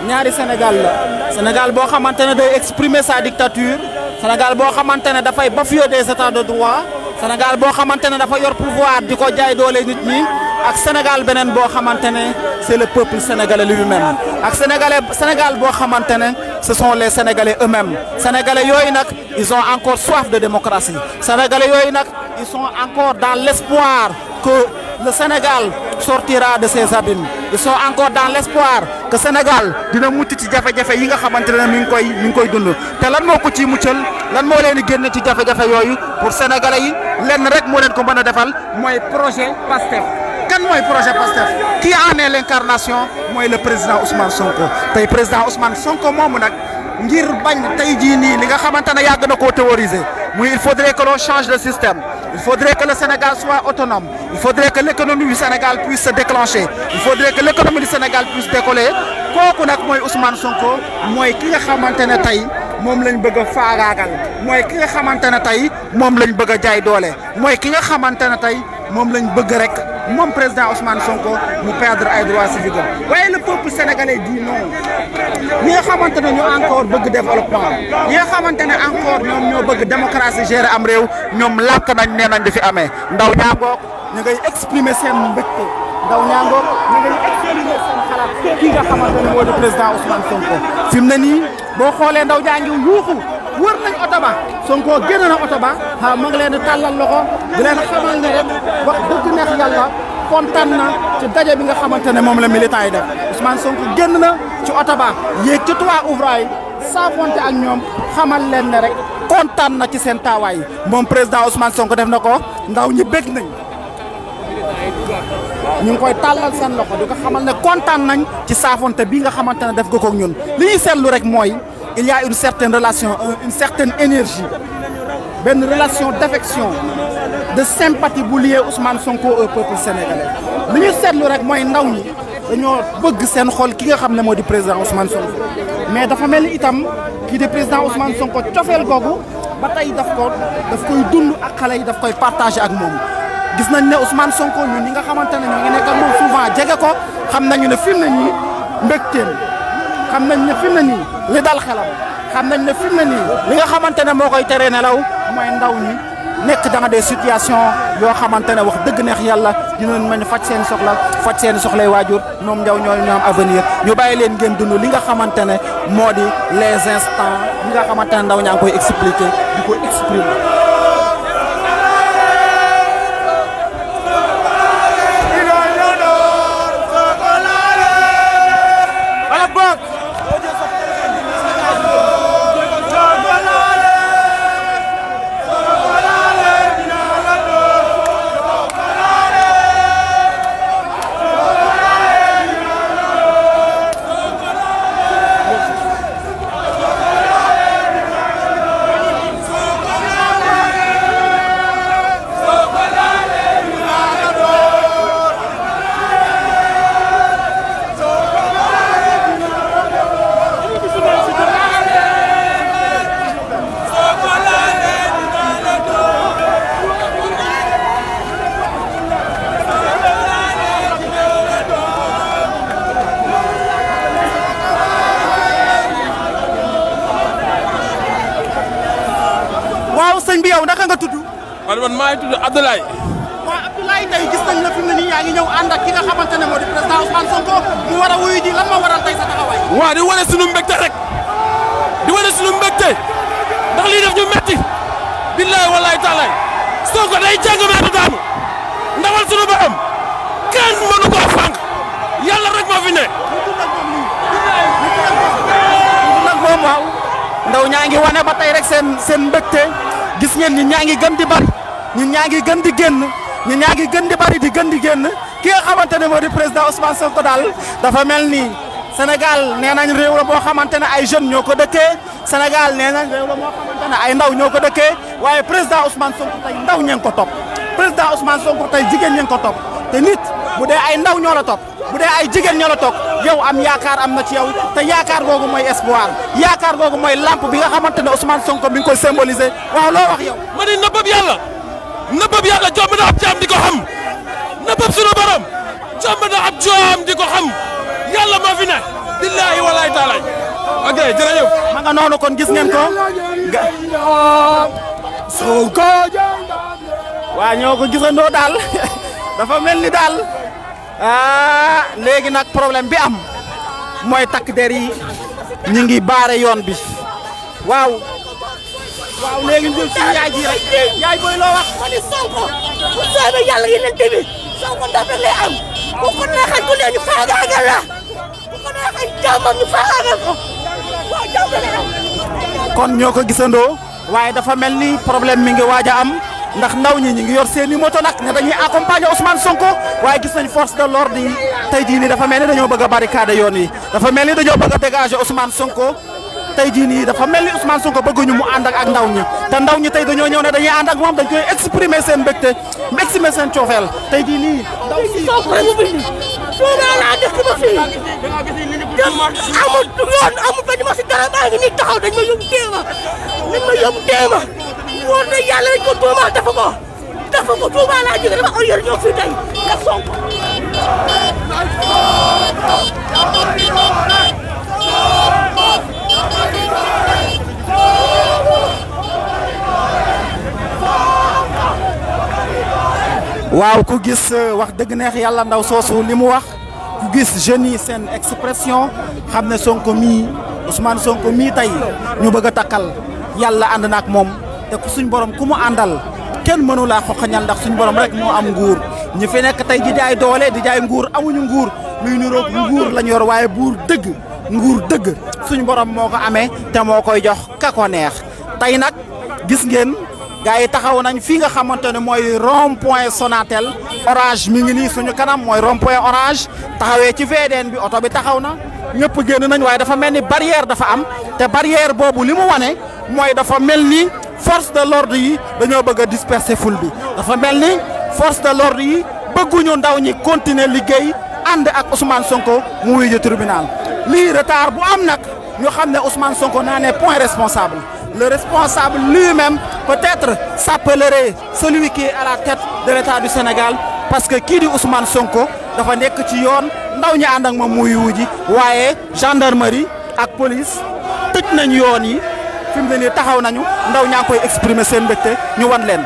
[SPEAKER 2] ñaari Sénégal la Sénégal boo xamante ne day exprimer sa dictature Sénégal boo xamante ne dafay bafouer des états de droit Sénégal boo xamante ne dafa yor pouvoir di ko jaay doole nit ñi ak Sénégal beneen boo xamante ne c'est le peuple sénégalais lui-même ak Sénégal boo xamante ne ce sont les Sénégalais eux-mêmes Sénégalais yooyu nag ils ont encore soif de démocratie Sénégalais yooyu nag ils sont encore dans l'espoir que le Sénégal sortira de ses abîmes ils sont encore dans l'espoir que Sénégal dina mucc ci jafe-jafe yi nga xamante ne mi ngi koy dund te lan moo ko ciy muccal lan moo leen di génne ci jafe-jafe yooyu pour Sénégalais yi lenn rek moo leen ko mën a defal mooy projet PASTEF. kan mooy projet PASTEF qui en est l'incarnation mooy le président Ousmane Sonko tey président Ousmane Sonko moomu nag ngir bañ tey jii nii li nga xamante ne yàgg na koo théoriser muy il faudrait que l'on change le système il faudrait que le Sénégal soit autonome il faudrait que l'économie du Sénégal puisse se déclencher il faudrait que l'économie du Sénégal puisse décoller kooku nag mooy Ousmane Sonko mooy ki nga xamante ne tey moom lañ bëgg a faagaagal mooy ki nga xamante ne tey moom lañ bëgg a jaay doole mooy ki nga xamante ne tey moom lañ bëgg rek moom président Ousmane Sonko mu perdre ay droits civiques waaye le peuple sénégalais dit non ñi nga xamante ne ñoo encore bëgg développement ñi nga xamante ne encore ñoom ñoo bëgg démocratie gérer am réew ñoom làkk nañ nee nañ di fi amee ndaw ñaangoog ñu ngay exprimer seen mbégte ndaw ñaangoog ñu ngay exprimer seen xalaat kii nga xamante ne moo di président Ousmane Sonko fi mu ne nii boo xoolee ndaw jaa ngi yuuxu wër nañ oto ba Sonko génn na oto ba ma ngi leen di tàllal loxo di leen xamal ne rek wax dëgg neex yàlla kontaan na ci daje bi nga xamante ne moom la militant yi def Ousmane Sonko génn na ci oto ba yéeg ci toit ouvrage yi saafonte ak ñoom xamal leen ne rek kontaan na ci seen taawaay moom président Ousmane Sonko def na ko ndaw ñi bég nañ ñu ngi koy tàllal seen loxo di ko xamal ne kontaan nañ ci saafonte bi nga xamante ne def ko ak ñun li ñuy seetlu rek mooy il y a une certaine relation une certaine énergie benn relation d'affection de sympathie bu lié Ousmane Sonko au peuple sénégalais li ñu seetlu rek mooy ndaw ñi dañoo bëgg seen xol ki nga xam ne moo di président Ousmane Sonko mais dafa mel ni itam kii di président Ousmane Sonko cofeel googu ba tey daf koy dund ak xale yi daf koy partager ak moom gis nañ ne Ousmane Sonko ñun ñi nga xamante ne ñoo ngi nekk ak moom souvent jege ko xam nañu ne fi mu ne nii mbégteem xam nañ ne fi mu ne nii li dal xelam xam nañ ne fi mu ne nii li nga xamante ne moo koy teree nelaw mooy ndaw ñi nekk dans des situations yoo xamante ne wax dëgg neex yàlla dinañ mën a faj seen soxla faj seen soxlay waajur ñoom ndaw ñooñu ñoo am avenir ñu bàyyi leen ngeen dund li nga xamante ne moo di les instants li nga xamante ne ndaw ñaa ngi koy expliquer di ko exprimer. sëñ bi yow naka nga tudd.
[SPEAKER 8] man maa ngi tudd Abdoulaye.
[SPEAKER 2] waaw Abdoulaye tey gis nañ la fi mu ne nii yaa ngi ñëw ànd ak ki nga xamante ne moo di président Ousmane Sonko mu war a wuyu ji lan moo waral tey sa taxawaay.
[SPEAKER 8] waaw di wane sunu mbégte rek di wane sunu mbégte ndax lii def ñu metti billaay wallaay taalaay Sonko day jàng meetu daanu ndawal sunu borom kenn mënu koo fànq yàlla rek moo fi ne.
[SPEAKER 2] nag moom waaw ndaw ñaa ngi wane ba tey rek seen mbégte gis ngeen ñi ñaa ngi gën di bari ñi ñaa ngi gën di génn ñi ñaa ngi gën di bari di gën di génn ki nga xamante ne moo di président Ousmane Sonko daal dafa mel ni Sénégal nee nañ réew la boo xamante ne ay jeunes ñoo ko dëkkee Sénégal nee nañ réew la moo xamante ne ay ndaw ñoo ko dëkkee waaye président Ousmane Sonko tey ndaw ñee ngi ko topp président Ousmane Sonko tey jigéen ñee ngi ko topp te nit bu dee ay ndaw ñoo la topp bu dee ay jigéen ñoo la topp yow am yaakaar am na ci yow te yaakaar googu mooy espoir yaakaar googu mooy lampe bi nga xamante ne Ousmane Sonko mi ngi koy symboliser waaw loo wax yow.
[SPEAKER 8] ma ne nëbbëb yàlla jomb na ab jaam di ko xam nëbbëb sunu borom jomb na ab jaam di ko xam yàlla moo fi ne billaahi walaay taalaay ok jërëjëf
[SPEAKER 2] ma nga noonu kon gis ngeen ko Sonko waa ñoo ko gisandoo daal dafa mel ni daal léegi nag problème bi am mooy takk der yi ñu ngi baare yoon bi waaw léegi ñu ci yaay ji rek yaay booy loo wax
[SPEAKER 10] ma ni Sonko bu soobee yàlla yeneen tamit Sonko ndam rek lay am bu ko neexee ku ne ñu faagaagal la bu ko neexee jàmmam ñu faagaagal ko waaw jàmm la am.
[SPEAKER 2] kon ñoo ko gisandoo waaye dafa mel ni problème mi ngi waaj a am ndax ndaw ñi ñu ngi yor seeni moto nag ne dañuy accompagner Ousmane Sonko waaye gis nañ force de l'ordre yi tey jii nii dafa mel ni dañoo bëgg a barricade yoon yi dafa mel ni dañoo bëgg a dégager Ousmane Sonko tey jii nii dafa mel ni Ousmane Sonko bëgguñu mu ànd ak ndaw ñi te ndaw ñi tey dañoo ñëw ne dañuy ànd ak moom dañ koy exprimer seen mbégte exprimer seen coofeel tey jii nii ndaw si
[SPEAKER 10] Sonko rek mu bind Touba laa dëkk ba fii amul yoon amul benn ma si dara maa ngi nii taxaw dañ ma yóbbu teema wóor na yàlla dañ ko tuumaal dafa ko Touba laa jóge dama oyor ñoo fii tey nga Sonko
[SPEAKER 2] waaw ku gis wax dëgg neex yàlla ndaw soosu li mu wax ku gis jeunes yi seen expression xam ne Sonko mii Ousmane Sonko mii tey ñu bëgg a takkal yàlla ànd na ak moom te ku suñ borom ku mu àndal kenn mënu laa xoqañal ndax suñ borom rek moo am nguur ñi fi nekk tey di jaay doole di jaay nguur amuñu nguur luy niroog nguur lañ yor waaye buur dëgg nguur dëgg suñ borom moo ko amee te moo koy jox ka ko neex tey nag gis ngeen. gaa yi taxaw nañ fii nga xamante ne mooy rond point Sonatel orange mi ngi nii suñu kanam mooy rond point orange taxawee ci VDN bi oto bi taxaw na ñëpp génn nañ waaye dafa mel ni barrière dafa am te barrière boobu li mu wane mooy dafa mel ni force de l'ordre yi dañoo bëgg a disperser foule bi dafa mel ni force de l'ordre yi bëgguñu ndaw ñi continuer liggéey ànd ak Ousmane Sonko mu wuyu tribunal lii retard bu am nag ñu xam ne Ousmane Sonko naa ne point responsable. Le responsable lui-même, peut-être, s'appellerait celui qui est à la tête de l'État du Sénégal parce que kii di Ousmane Sonko dafa nekk ci yoon ndaw ñi ànd ak moom muy wuji waaye gendarmerie ak police tëj nañ yoon yi fi mu ne nii taxaw nañu ndaw ñaa ngi koy exprimer seen mbégte ñu wan leen.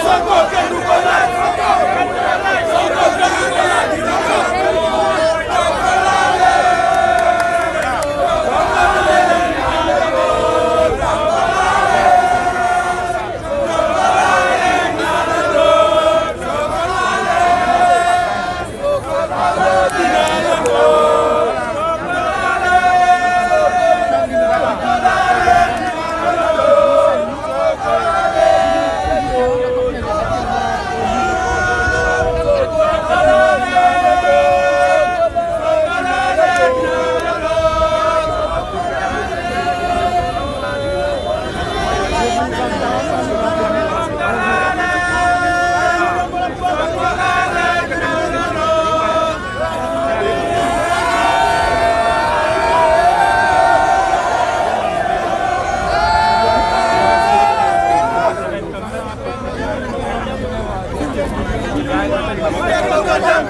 [SPEAKER 8] Sonko nga dem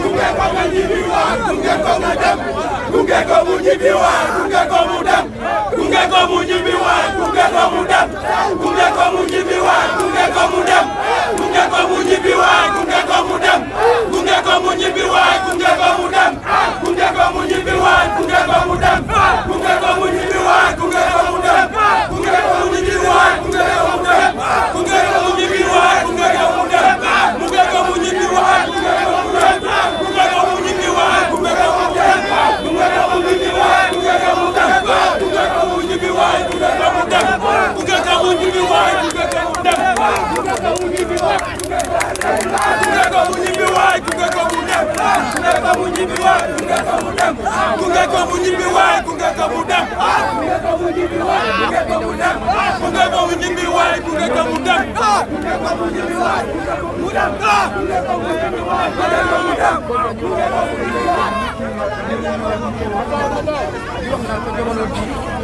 [SPEAKER 8] gunge ko nga ñibbi waat gunge ko nga dem gunge ko mu ñibbi waat gunge ko mu dem gunge ko mu ñibbi waat gunge ko mu dem gunge ko mu ñibbi waat gunge ko mu dem gunge ko mu ñibbi waat gunge ko mu dem gunge ko mu ñibbi waat gunge ko mu dem gunge ko mu ñibbi waat gunge ko mu dem gunge ko mu ñibbi waat gunge ko mu dem gunge ko mu ñibbi waat gunge ko mu dem gunge ko mu ñibbi waat gunge ko mu dem gunge ko mu ñibbi waat gunge ko mu dem gunge ko mu ñibbi waat gunge ko mu dem gunge ko mu ñibbi waat gunge ko mu dem gunge ko mu ñibbi waat gunge ko mu dem gunge ko mu ñibbi waat gunge ko mu dem gunge ko mu ñibbi waat gunge ko mu ñibbi waat gunge ko mu dem gunge ko mu ñibbi waat gunge ko mu dem gunge ko mu ñibbi waat gunge ko mu dem gunge ko mu ñibbi waat gunge ko mu dem gunge ko mu ñibbi waat gunge ko mu dem gunge ko mu ñibbi waat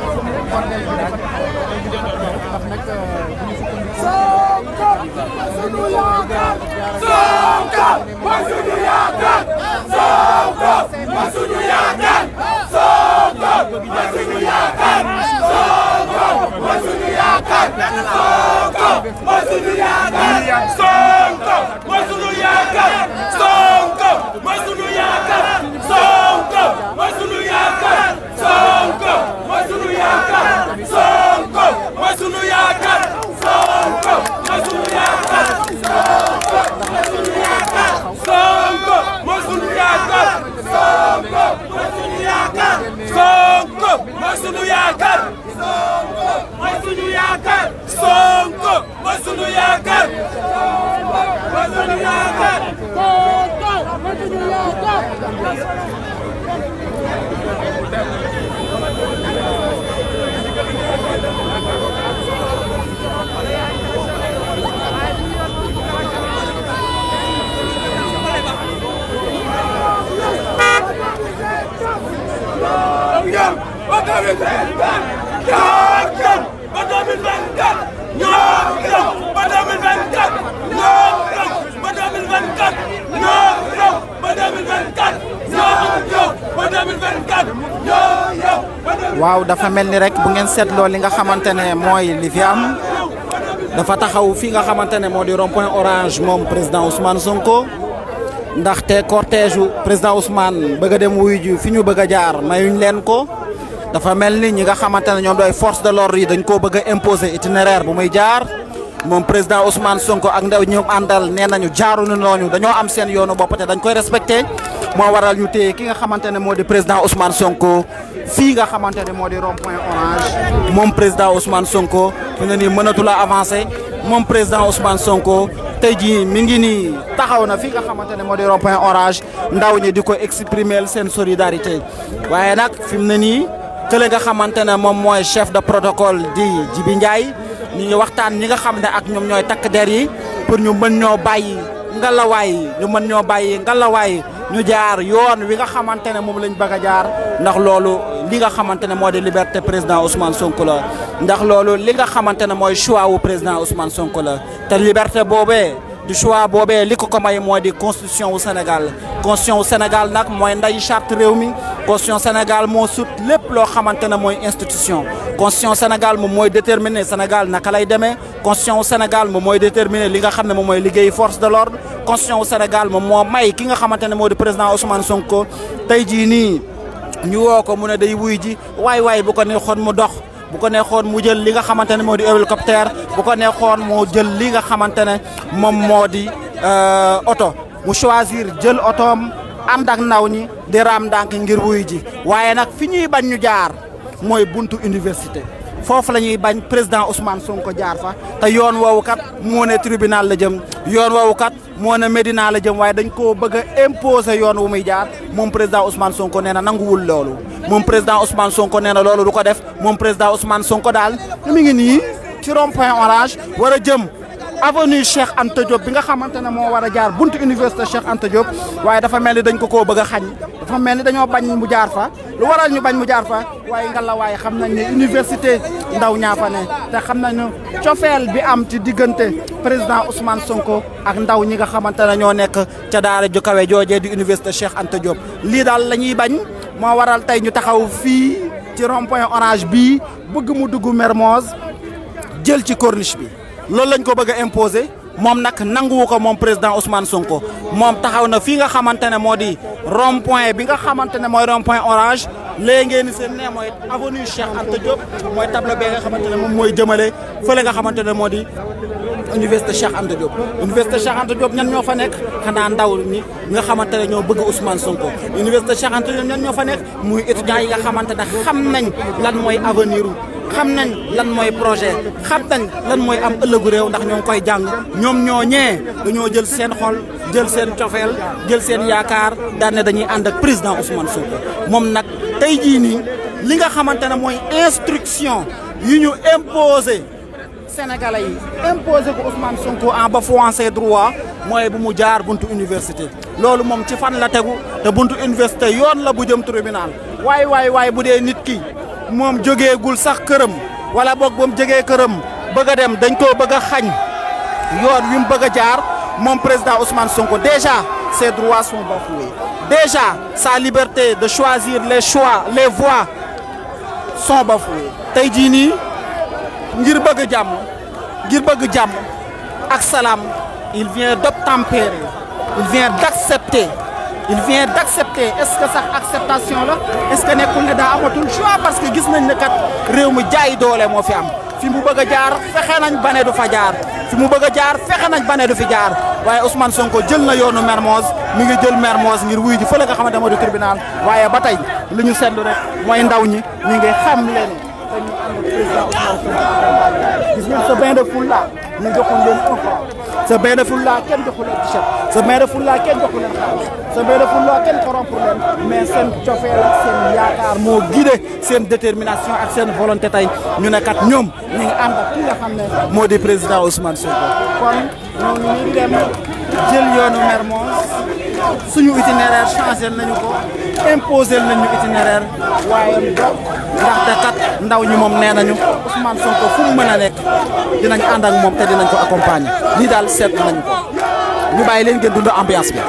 [SPEAKER 8] gunge ko mu dem gunge ko mu ñibbi waat gunge ko mu dem gunge ko mu ñibbi waat
[SPEAKER 2] waaw dafa mel ni rek bu ngeen seetloo li nga xamante ne mooy li fi am dafa taxaw fi nga xamante ne moo di rond-point Orange moom président Ousmane Sonko ndaxte cortège président Ousmane bëgg a dem wuyu ji fi ñu bëgg a jaar mayuñ leen ko dafa mel ni ñi nga xamante ne ñoom doy force de l'ordre yi dañ koo bëgg a imposer itinéraire bu muy jaar moom président Ousmane Sonko ak ndaw ñoom àndal nee nañu jaaruñu noonu dañoo am seen yoonu bopp te dañ koy respecté moo waral ñu téye ki nga xamante ne moo di président Ousmane Sonko fii nga xamante ne moo di rond-point Orange moom président Ousmane Sonko fi nga nii mënatu la avancé moom président Ousmane Sonko tey jii mi ngi nii taxaw na fi nga xamante ne moo di rond-point Orange ndaw ñi di ko exprimer seen solidarité waaye nag fi mu ne nii kële nga xamante ne moom mooy chef de protocole di Djibi Ndiaye ñu ngi waxtaan ñi nga xam ne ak ñoom ñooy takk der yi pour ñu mën ñoo bàyyi ngalawaay ñu mën ñoo bàyyi ngalawaay ñu jaar yoon wi nga xamante ne moom lañ bëgg a jaar ndax loolu li nga xamante ne moo di liberté président Ousmane Sonko la ndax loolu li nga xamante ne mooy choix wu président Ousmane Sonko la te liberté boobee du choix boobee li ko may moo di constitution wu Sénégal constitution wu Sénégal nag mooy nday charte réew mi constitution Sénégal moo sut lépp loo xamante ne mooy institution constitution Sénégal moom mooy déterminer Sénégal naka lay demee constitution wu Sénégal moom mooy déterminer li nga xam ne moom mooy liggéey force de l'ordre constitution wu Sénégal moom moo may ki nga xamante ne moo di président Ousmane Sonko tey jii nii ñu woo ko mu ne day wuy ji waay bu ko neexoon mu dox bu ko neexoon mu jël li nga xamante ne moo di hélicoptère bu ko neexoon mu jël li nga xamante ne moom moo di oto mu choisir jël otoom ànd ak ndaw ñi di raam ndànk ngir wuy ji waaye nag fi ñuy bañ ñu jaar mooy buntu université foofu la ñuy bañ président Ousmane Sonko jaar fa te yoon woowu kat moo ne tribunal la jëm yoon woowu kat moo ne Médina la jëm waaye dañ koo bëgg a imposer yoon wu muy jaar moom président Ousmane Sonko nee na nanguwul loolu moom président Ousmane Sonko nee na loolu du ko def moom président Ousmane Sonko daal mi ngi nii ci rond-point Orange war a jëm avenue Cheikh Anta Diop bi nga xamante ne moo war a jaar buntu université Cheikh Anta Diop waaye dafa mel ni dañ ko koo bëgg a xañ dafa mel ni dañoo bañ mu jaar fa lu waral ñu bañ mu jaar fa waaye ngallaawaay xam nañ ne université ndaw ñaa fa ne te xam nañu cofeel bi am ci diggante président Ousmane Sonko ak ndaw ñi nga xamante ne ñoo nekk ca daara ju kawe joojee di université Cheikh Anta Diop lii daal la ñuy bañ moo waral tey ñu taxaw fii ci rond-point orange bii bëgg mu dugg Mermoz jël ci corniche bi loolu lañ ko bëgg a imposer moom nag nanguwu ko moom président Ousmane Sonko moom taxaw na fii nga xamante ne moo di rond-point bi nga xamante ne mooy rond-point orange léegi ngeen ni seen ne mooy avenue Cheikh Anta Diop mooy tableau bi nga xamante ne moom mooy jëmale fële nga xamante ne moo di université Cheikh Anta Diop université Cheikh Anta Diop ñan ñoo fa nekk xanaa ndaw ñi nga xamante ne ñoo bëgg Ousmane Sonko université Cheikh Anta Diop ñan ñoo fa nekk muy étudiants yi nga xamante ne xam nañ lan mooy avenir xam nañ lan mooy projet xam nañ lan mooy am ëllëgu réew ndax ñoo ngi koy jàng ñoom ñoo ñee dañoo jël seen xol jël seen cofeel jël seen yaakaar daan ne dañuy ànd ak président Ousmane Sonko moom nag tey jii nii li nga xamante ne mooy instruction yu ñu imposé Sénégalais yi imposé ko Ousmane Sonko en bafouant ses droits mooy bu mu jaar buntu université loolu moom ci fan la tegu te buntu université yoon la bu jëm tribunal waaye bu dee nit ki moom jógeegul sax këram wala boog ba mu jógee këram bëgg a dem dañ koo bëgg a xañ yoon wi mu bëgg a jaar moom président Ousmane Sonko déjà ses droits sont bafoués déjà sa liberté de choisir les voies sont bafouées tey jii nii ngir bëgg jàmm ak salaam il vient d'obtempérer il vient d'accepter est-ce que sax acceptation la est-ce que nekkul ne daa amatul choix parce que gis nañ ne kat réew mi jaay doole moo fi am fi mu bëgg a jaar fexe nañ ba ne du fa jaar fi mu bëgg a jaar fexe nañ ba ne du fi jaar waaye Ousmane Sonko jël na yoonu Mermoz mi ngi jël Mermoz ngir wuy ji fële nga xamante moo di tribunal waaye ba tey li ñu seetlu rek mooy ndaw ñi ñu ngi xam leen dañu ànd ak président Ousmane Sonko gis ngeen ce bain de foule là ñu joxoon leen un franc ce bain de foule là kenn joxu leen t-shirt ce bain de foule là kenn joxu leen xaalis ce bain de foule là kenn corrompre leen mais seen cofeel ak seen yaakaar moo guidé seen détermination ak seen volonté tey ñu ne kat ñoom ñu ngi ànd ak ki nga xam ne moo di président Ousmane Sonko kon ñooñu ñu ngi dem jël yoonu Mermoz suñu itinéraire changé nañu ko imposé nañu itinéraire waaye ndaxte kat ndaw ñi moom nee nañu Ousmane Sonko fu mu mën a nekk dinañ ànd ak moom te dinañ ko accompagner lii daal seet nañu ko ñu bàyyi leen ngeen dund ambiance bi.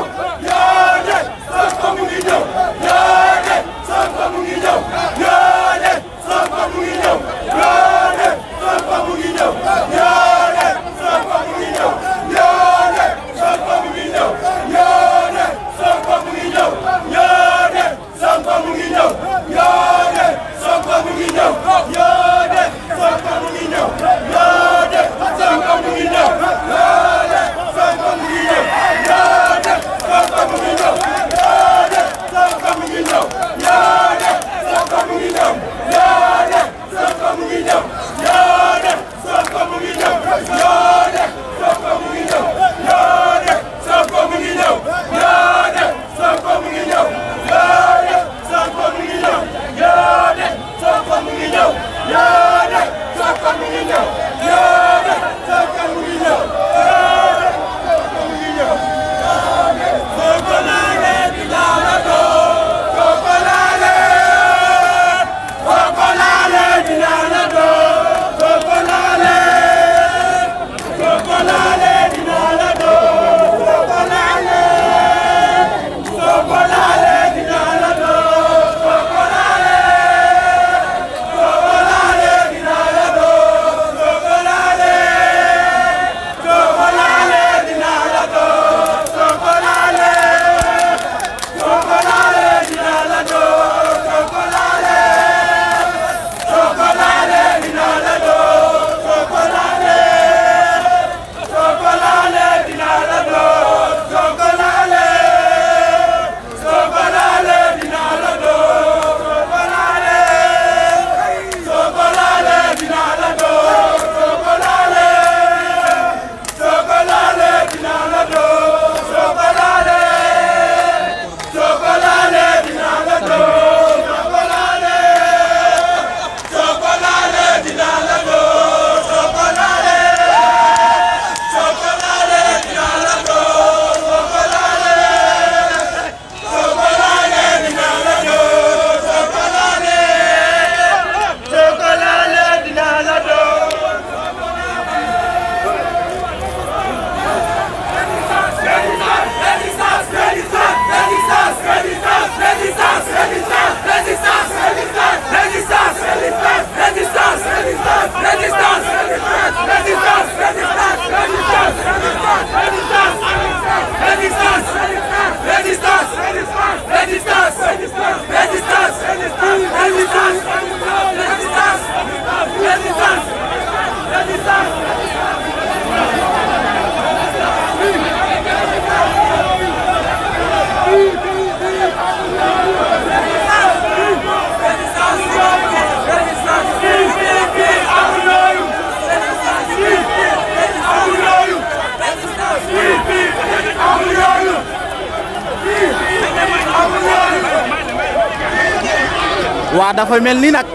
[SPEAKER 2] waa dafa mel ni nag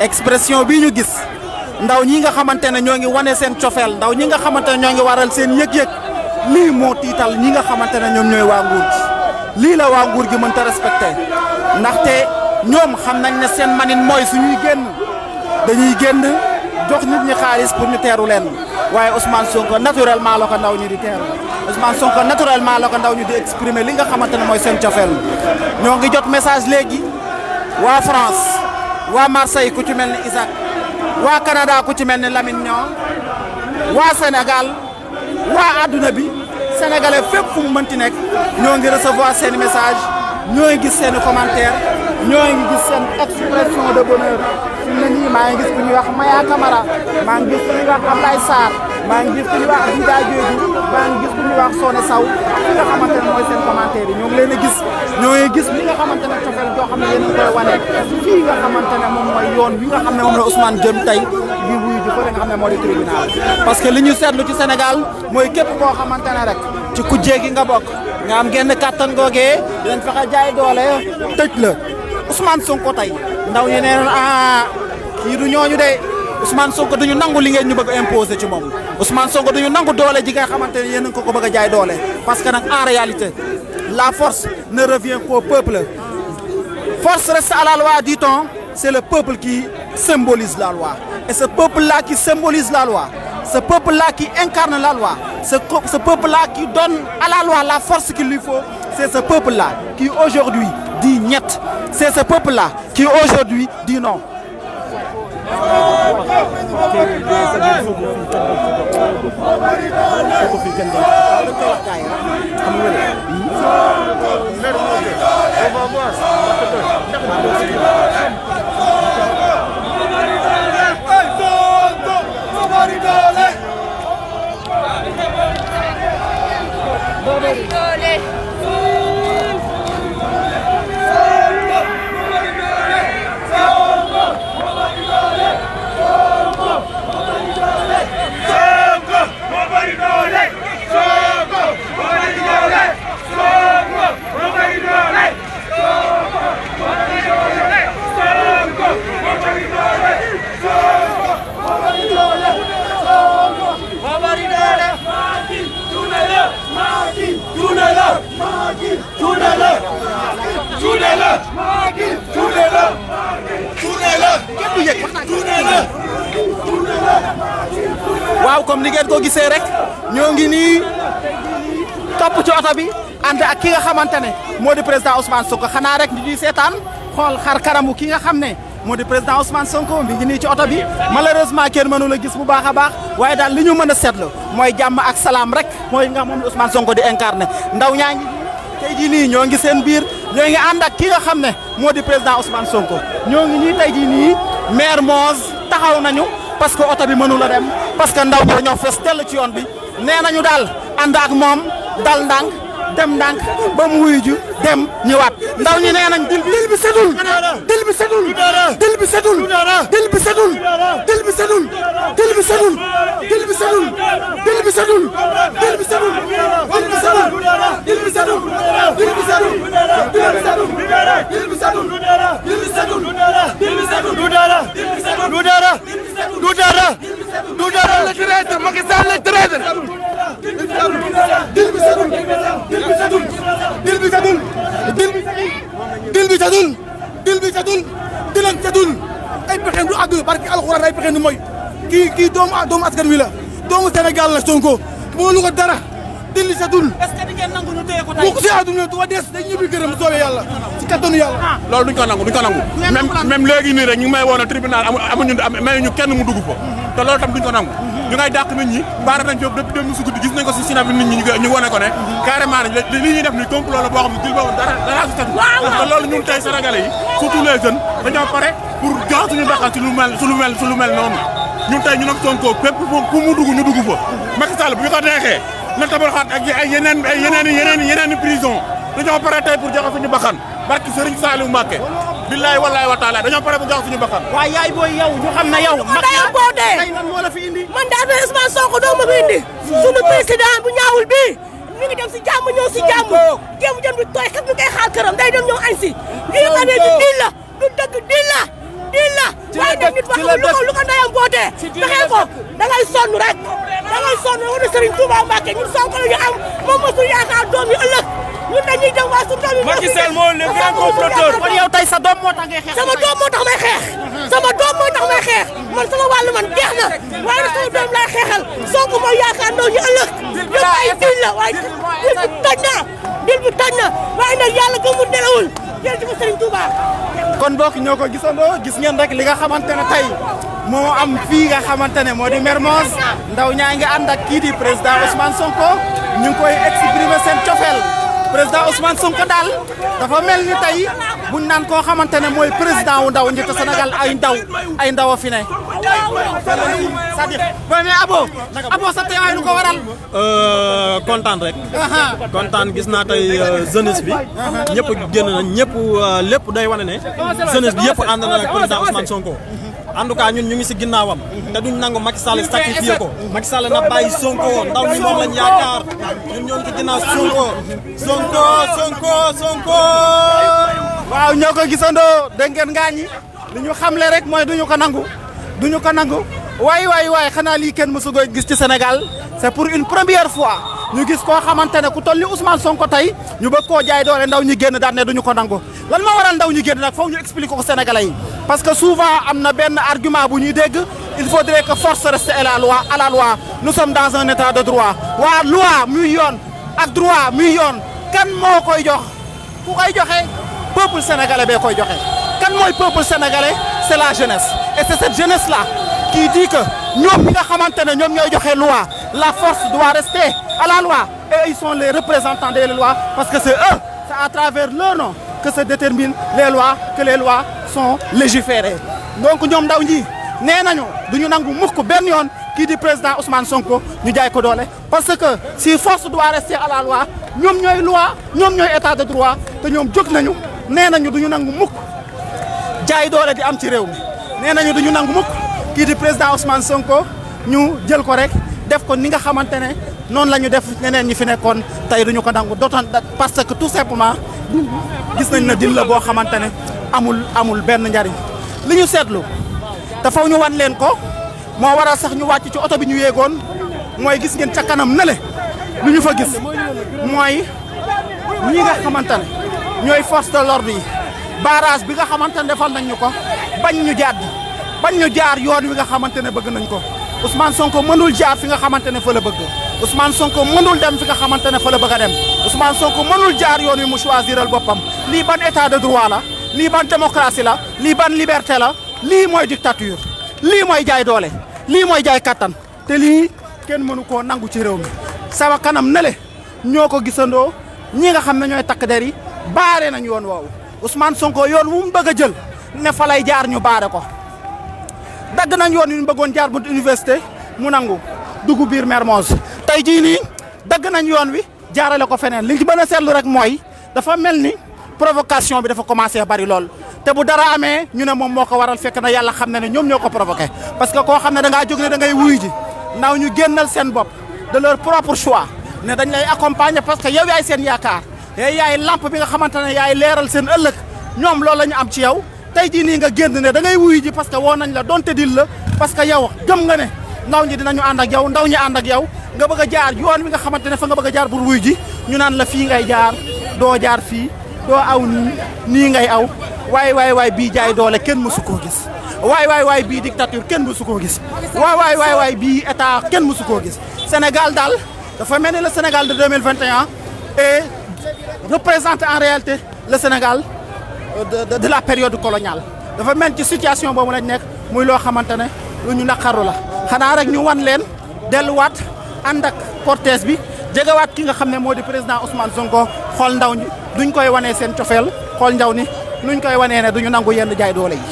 [SPEAKER 2] expression bii ñu gis ndaw ñi nga xamante ne ñoo ngi wane seen cofeel ndaw ñi nga xamante ne ñoo ngi waral seen yëg-yëg lii moo tiital ñi nga xamante ne ñoom ñooy waa nguur gi lii la waa nguur gi mënta respecté ndaxte ñoom xam nañ ne seen manin mooy suñuy génn dañuy génn jox nit ñi xaalis pour ñu teeru leen waaye Ousmane Sonko naturellement la ko ndaw ñi di teeru Ousmane Sonko naturellement la ko ndaw ñi di exprimer li nga xamante ne mooy seen cofeel ñoo ngi jot message léegi waa France waa Marseille ku ci mel ni Isaac waa Canada ku ci mel ni Lamine Niang waa Sénégal waa adduna bi sénégalais fépp fu mu mënti nekk ñoo ngi recevoir seen message ñoo ngi gis seen commentaire ñoo ngi gis seen expression de bonheur fi mu ne nii maa ngi gis ku ñuy wax Maya Camara maa ngi gis ku ñuy wax Ablaye Sarr maa ngi gis ku ñuy wax Dida Diédhiou maa ngi gis ku ñuy wax Soné Sow fi nga xamante ne mooy seen commentaire yi ñoo ngi leen a gis ñoo ngi gis li nga xamante ne cofeel joo xam ne yéen a koy wane fii nga xamante ne moom mooy yoon wi nga xam ne moom la Ousmane jëm tey di wuyu ji fële nga xam ne moo di tribunal parce que li ñu seetlu ci Sénégal mooy képp koo xamante ne rek ci kujjee gi nga bokk nga am genn kàttan googee dinañ fexe jaay doole tëj la Ousmane Sonko tey ndaw ñi nee kii du ñooñu de Ousmane Sonko duñu nangu li ngeen ñu bëgg a imposer ci moom Ousmane Sonko duñu nangu doole ji nga xamante ne yéen a ko bëgg a jaay doole parce que nag en réalité la force ne revient qu'au peuple force reste à la loi dit-on c'est le peuple qui symbolise la loi et ce peuple-là qui symbolise la loi ce peuple-là qui incarne la loi ce peuple-là qui donne à la loi la force qu'il lui faut c'est ce peuple-là qui aujourd'hui dit niet c'est ce peuple-là qui aujourd'hui dit non. waaw comme ni ngeen ko gisee rek ñoo ngi nii topp ci oto bi ànd ak ki nga xamante ne moo di président Ousmane Sonko xanaa rek di seetaan xool xar kanamu ki nga xam ne moo di président Ousmane Sonko mi ngi nii ci oto bi malheureusement kenn mënu la gis bu baax a baax waaye daal li ñu mën a seetlu mooy jàmm ak salaam rek mooy nga moom Ousmane Sonko di incarné ndaw ñaa ngi tey jii nii ñoo ngi seen biir ñoo ngi ànd ak ki nga xam ne moo di président Ousmane Sonko ñoo ngi nii tey jii nii maire Moz taxaw nañu parce que oto bi mënu la dem parce que ndaw ñi dañoo fees tell ci yoon bi nee nañu daal ànd ak moom dal ndànk dem ndànk ba mu wuyu ji dem ñëwaat ndaw ñi nee nañ dil bi setul dil bi setul dil bi setul dil bi setul dil bi setul dil bi setul dil bi setul dil bi setul dil bi setul dil bi setul dil bi setul dil bi setul dil bi setul dil bi setul dil bi setul dil bi setul du dara du dara du dara du dara le traître Macky Sall le traître dil bi setul dil bi setul dil bi setul dil bi setul dil bi setul dilan setul ay pexem du àgg barki alxuraan ay pexem du mooy kii doomu askan wi la doomu Sénégal la Sonko moo lu ko dara dil bi setul est-ce que di ngeen nangu ñu téye ko tey ko ci àdduna du wa des dañ ñibbi këram soobee yàlla ci kattanu yàlla
[SPEAKER 8] loolu duñ ko nangu même léegi nii rek ñu ngi may woon tribunal amuñu mayuñu kenn mu dugg fa te loolu tam duñ ko nangu ñu ngay dàq nit ñi baara nañ foofu depuis dem su guddi gis nañ ko si sinab nit ñi ñu wane ko ne carrément nañ li ñuy def ni complot la boo xam ne dil boobu dara si tegu parce que loolu ñun tey sénégalais yi surtout les jeunes dañoo pare pour gaaw suñu bakkan ci lu mel noonu ñun tey ñu nag Sonko fépp fu mu dugg ñu dugg fa Macky Sall bu ñu ko neexee na tabaxaat ak ay yeneen prison dañoo pare tey pour joxe suñu bakkan barki Serigne Saliou Mbacké billahi wallahi wa taala dañoo pare bu jox suñu bakkan
[SPEAKER 2] waaye yaay booy yow ñu xam ne yow
[SPEAKER 10] man dayoo boo dee
[SPEAKER 2] tey lan moo la fi indi
[SPEAKER 10] man de affaire Ousmane Sonko doo ma fi indi suñu président bu ñaawul bii mi ngi dem si jàmm ñëw si jàmm jéem jën bi tooy xef ñu koy xaar këram day dem ñëw añ si lii xamee du diil la du dëgg nit wax lu ko ndeyam bootee fexee ko da ngay sonn rek da ngay sonn wala Serigne Touba Mbacké ñun Sonko la ñu am moom mooy suñu yaakaar doom yi ëllëg ñun dañuy dem waa suñu doom yi
[SPEAKER 1] Macky Sall moo le grand comploteur
[SPEAKER 2] kon yow tey sa doom moo tax ngay xeex
[SPEAKER 10] sama doom moo tax may xeex sama doom moo tax may xeex man sama wàllu man jeex na waaye nag sama doom lay xeexal Sonko mooy yaakaar doom yi ëllëg yëpp ay dil la waaye dil bi toj na waaye nag yàlla gëmul nelawul jël ci ko Serigne Touba
[SPEAKER 2] kon bokk ñoo ko gisandoo gis ngeen rek li nga xamante ne tey moo am fii nga xamante ne moo di Mermoz ndaw ñaa ngi ànd ak kii di président Ousmane Sonko ñu ngi koy exprimer seen cofeel président Ousmane Sonko daal dafa mel ni tey buñ naan koo xamante ne mooy président wu ndaw ñi te Sénégal ay ndaw a fi ne. c'est-à-dire mais Abo sa teewaay lu ko waral.
[SPEAKER 11] kontaan rek. kontaan gis naa tey jeunesse bi. ñëpp génn nañ ñëpp lépp day wane ne. jeunesse bi yëpp ànd na ak président Ousmane Sonko. en tout cas ñun ñu ngi si ginnaawam te duñ nangu Macky Sall sacrifié ko Macky Sall na bàyyi Sonko ndaw ñi moom lañ yaakaar ñun ñoo ngi ci ginnaaw Sonko.
[SPEAKER 2] waaw ñoo ko gisandoo dégg ngeen ngaañi li ñu xamle rek mooy duñu ko nangu waay xanaa lii kenn mësu ko gis ci Sénégal c'est pour une première fois ñu gis koo xamante ne ku toll ni Ousmane Sonko tey ñu bëgg koo jaay doole ndaw ñi génn daan ne duñu ko nangu lan moo waral ndaw ñi génn nag foog ñu expliquer ko Sénégalais yi parce que souvent am na benn argument bu ñuy dégg il faudrait que force reste à la loi nous sommes dans un état de droit waa loi muy yoon ak droit muy yoon kan moo koy jox ku koy joxe peuple sénégalais bee koy joxe kan mooy peuple sénégalais c'est la jeunesse et c'est cette jeunesse là qui dit que ñoom ñi nga xamante ne ñoom ñooy joxe loi la force doit rester à la loi et ils sont les représentants des lois parce que c'est eux c'est à travers leur nom que se déterminent les lois que les lois sont légiférées donc ñoom ndaw ñi nee nañu duñu nangu mukk benn yoon kii di président Ousmane Sonko ñu jaay ko doole parce que si force doit rester à la loi ñoom ñooy loi ñoom ñooy état de droit te ñoom jóg nañu nee nañu duñu nangu mukk jaay doole di am ci réew mi nee nañu duñu nangu mukk kii di président Ousmane Sonko ñu jël ko rek def ko ni nga xamante ne noonu la ñu def ñeneen ñi fi nekkoon tey duñu ko nangu d'autant parce que tout simplement gis nañ na dil la boo xamante ne amul benn njariñ li ñu seetlu te faw ñu wan leen ko moo waral sax ñu wàcc ci oto bi ñu yéegoon mooy gis ngeen ca kanam nale lu ñu fa gis mooy ñi nga xamante ne ñooy force de l'ordre yi barrage bi nga xamante ne defal nañ ñu ko bañ ñu jaar yoon wi nga xamante ne bëgg nañ ko Ousmane Sonko mënul jaar fi nga xamante ne fa la bëgg Ousmane Sonko mënul dem fi nga xamante ne fa la bëgg a dem Ousmane Sonko mënul jaar yoon wi mu choisiral boppam lii ban état de droit la lii ban démocratie la lii ban liberté la lii mooy dictature lii mooy jaay doole lii mooy jaay kattan te lii kenn mënu koo nangu ci réew mi sama kanam nele ñoo ko gisandoo ñi nga xam ne ñooy takk der yi baare nañ yoon woowu Ousmane Sonko yoon wu mu bëgg a jël ne fa lay jaar ñu baare ko dagg nañ yoon yu ñu bëggoon jaar bu université mu nangu dugg biir Mermoz tey jii nii dagg nañ yoon wi jaarale ko feneen li ci mën a seetlu rek mooy dafa mel ni provocation bi dafa commencé bari lool te bu dara amee ñu ne moom moo ko waral fekk na yàlla xam na ne ñoom ñoo ko provoqué parce que koo xam ne da ngaa jóg ne da ngay wuy ji ndaw ñu génnal seen bopp de leur propre choix ne dañ lay accompagner parce que yow yaay seen yaakaar yaay lampe bi nga xamante ne yaay leeral seen ëllëg ñoom loolu la ñu am ci yow tey jii nii nga génn ne da ngay wuy ji parce que woo nañ la donte dil la parce que yow gëm nga ne ndaw ñi dinañu ànd ak yow ndaw ñi ànd ak yow nga bëgg a jaar yoon wi nga xamante ne fa nga bëgg a jaar pour wuy ji ñu naan la fii ngay jaar doo jaar fii doo aw nii ngay aw waay bii jaay doole kenn mësu koo gis waay bii dictature kenn mësu koo gis waay bii état kenn mësu koo gis Sénégal daal dafa mel ni le Sénégal de 2021 et représente en réalité le Sénégal de la période coloniale dafa mel ci situation boobu lañ nekk muy loo xamante ne lu ñu naqaru la xanaa rek ñu wan leen delluwaat ànd ak cortège bi jegewaat ki nga xam ne moo di président Ousmane Sonko xool ndaw ñi duñ koy wanee seen cofeel xool ndaw ni nuñ koy wanee ne duñu nangu yenn jaay doole yi.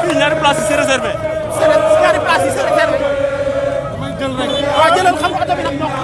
[SPEAKER 11] fii ñaari place yi c'est réservé.
[SPEAKER 2] ñaari place yi c'est réservé. damay jël rek. waaw jëlal xam nga oto bi nag ñoo ko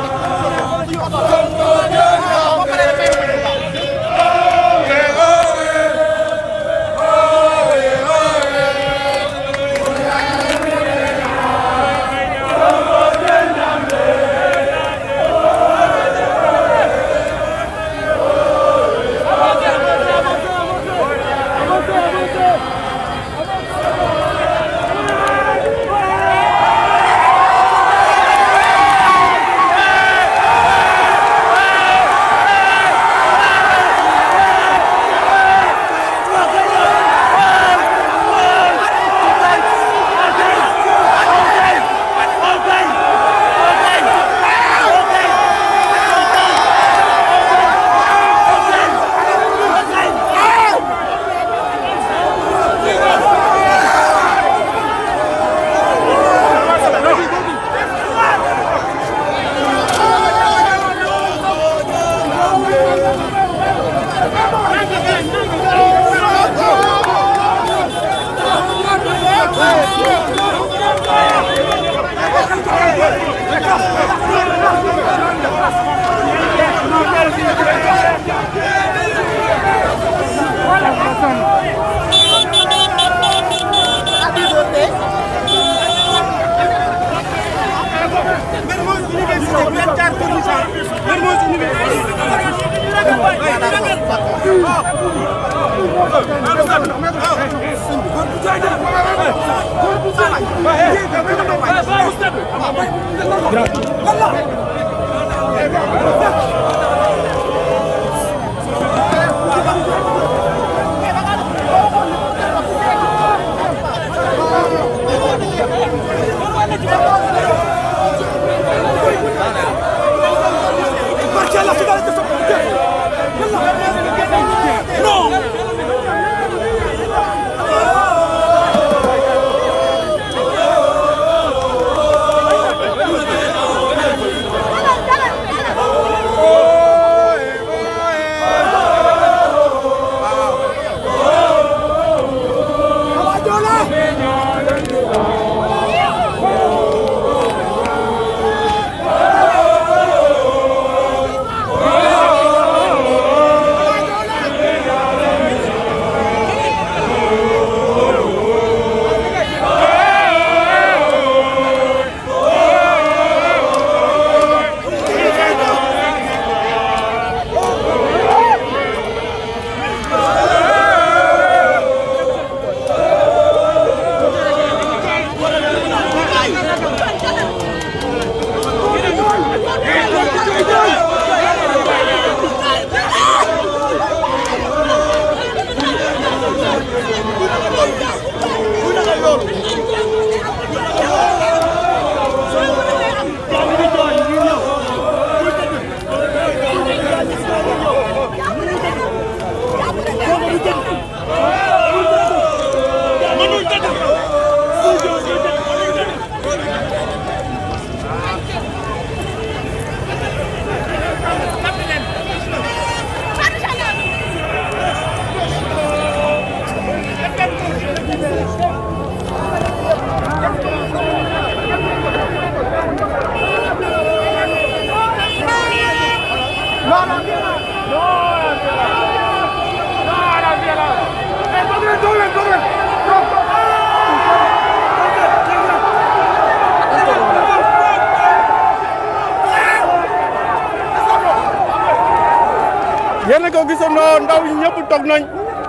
[SPEAKER 8] yéen a ko gisandoo ndaw yi ñëpp toog nañ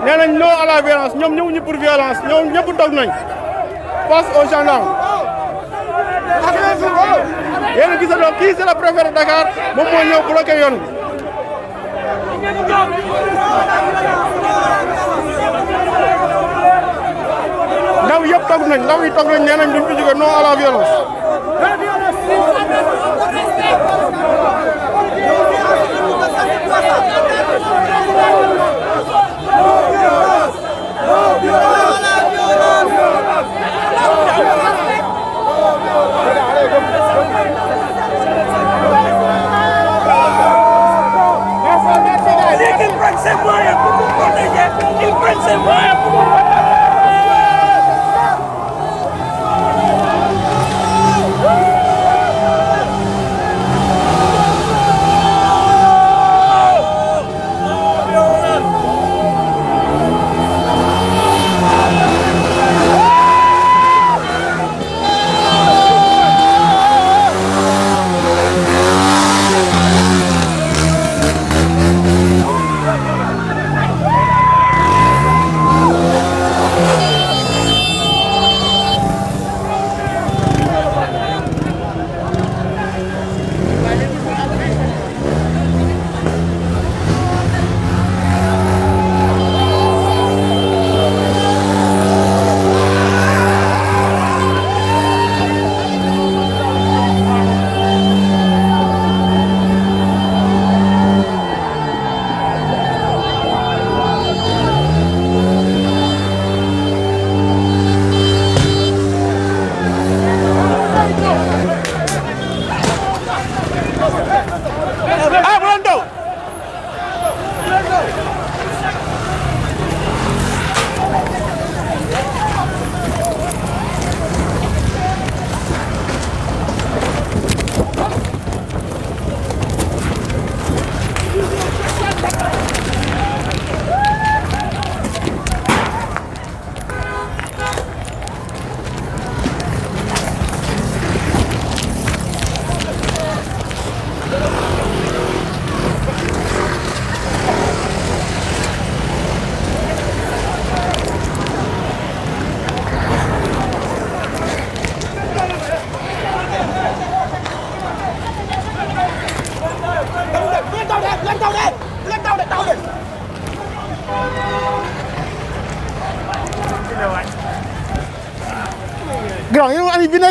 [SPEAKER 8] nee nañ non à la violence ñoom ñëwuñu pour violence ñoom ñëpp toog nañ face aux gendarmes. yéen a gisandoo kii c'est le préfet de Dakar moom moo ñëw bloqué yoon bi. ndaw yëpp toog nañ ndaw yi toog nañ nee nañ duñ fi jóge non à la violence.
[SPEAKER 10] Ils prennent ses moyens pour nous protéger. Ils prennent ses moyens pour nous protéger.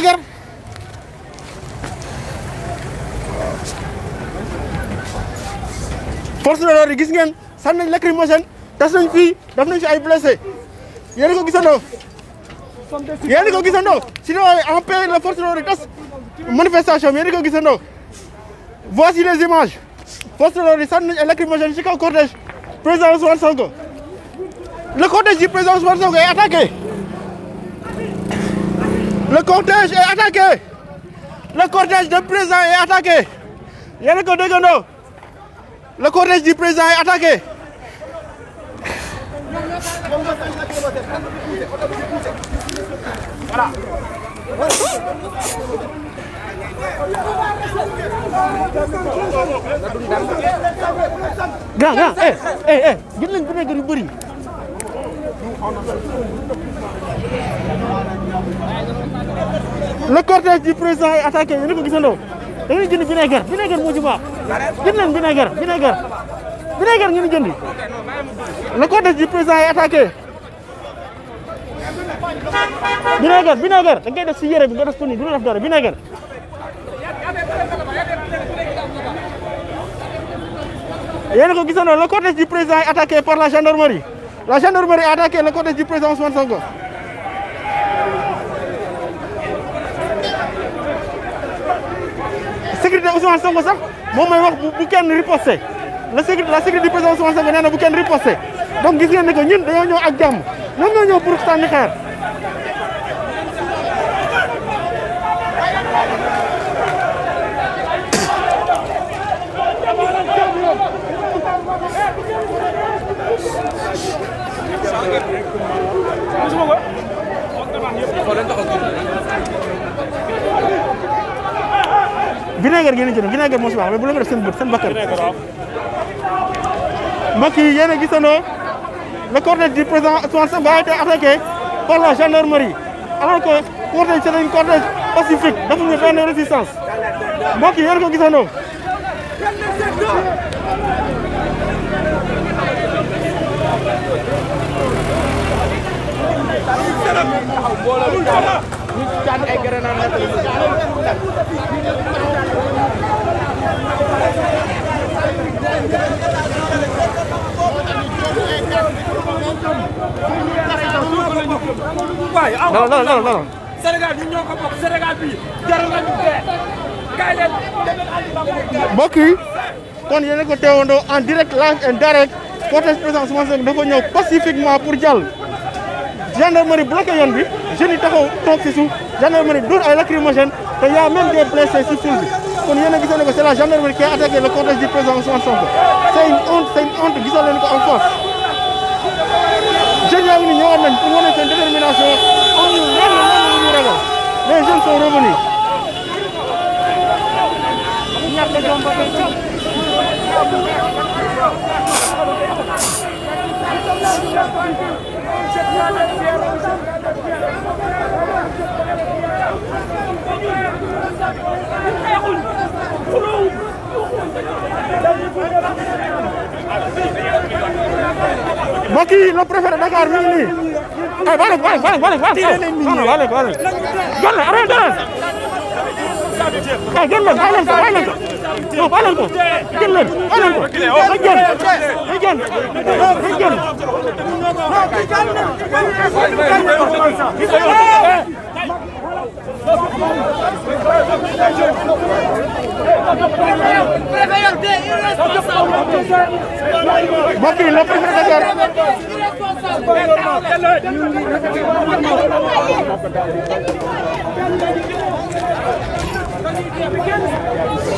[SPEAKER 10] vinaigre. Force de l'ordre gis ngeen sànni nañ lacrymogène tas nañ fii daf nañ fi ay blessé yéen a ko gisandoo yéen a ko gisandoo sinon en paix la force de l'ordre tas manifestation bi yéen a ko gisandoo voici les images force de l'ordre sànni nañ ay lacrymogène ci kaw cortège président Ousmane Sonko le cortège du président Ousmane Sonko est attaqué le cortège est attaqué le cortège du président est attaqué yéen a ko déggandoo le cortège du président est attaqué. Voilà. Grand, gis nañ vinaigre yu bëri. Le cortège du président est attaqué, yéen a ko gisandoo. da ngay jënd vinaigre moo ci baax jënd leen vinaigre ngeen jëndi le cortège du président est attaqué vinaigre da ngay def si yére bi nga def ko nii du la def dara vinaigre yéen a ko gisandoo le cortège du président est attaqué par la gendarmerie a attaqué le cortège du président Ousmane Sonko. Sécurité Ousmane Sonko sax moom mooy wax bu kenn riposté la sécurité du président Ousmane Sonko nee na bu kenn riposté donc gis ngeen ne que ñun dañoo ñëw ak jàmm ñoom ñoo ñëw pour sànni xeer. vinaigre ngeen jënd vinaigre moo si baax mais bu la ko def seen bët seen bakkan mbokk yi yéen a gisandoo le cortège du président Ousmane Sonko a été attaqué par la gendarmerie alors que cortège c'est un cortège pacifique defuñu benn résistance mbokk yi yéen a ko gisandoo. non. Sénégal ñun ñoo ko bokk Sénégal bi jaral nañu dee kay leen mbokk yi kon yéen a ko teewandoo en direct live and direct cortège président Ousmane Sonko dafa ñëw pacifiquement pour jàll gendarmerie bloqué yoon bi jeunes yi taxaw toog si suuf gendarmerie dóor ay lacrymogène te y a même des blessés si suuf bi kon yéen a gisal ne que c'est la gendarmerie qui a attaqué le cortège du président Ousmane Sonko c'est une honte gisal leen ko en face jeunes yaa ngi ni ñëwaat nañ pour wane seen détermination amuñu lenn ñu ragal les jeunes sont revenus. mbokk yi le préfet de Dakar mi ngi nii ay bale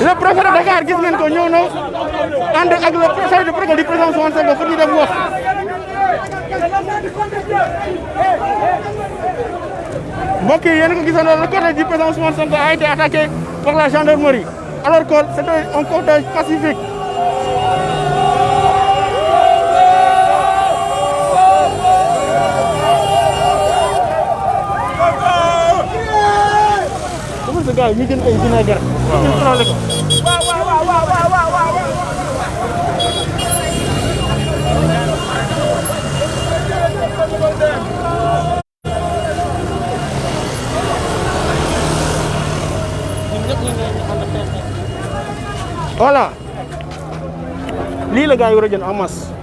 [SPEAKER 10] le préfet de Dakar gis ngeen ko ñëw na ànd ak le préfet de protocole du président Ousmane Sonko pour ñu dem wax mbokk yi yéen a ko gisandoo le cortège du président Ousmane Sonko a été attaqué par la gendarmerie alors que c'était un cortège pacifique. gars yi ñu jël ay vinaigre.
[SPEAKER 11] voilà lii la gars yi war a jënd en masse.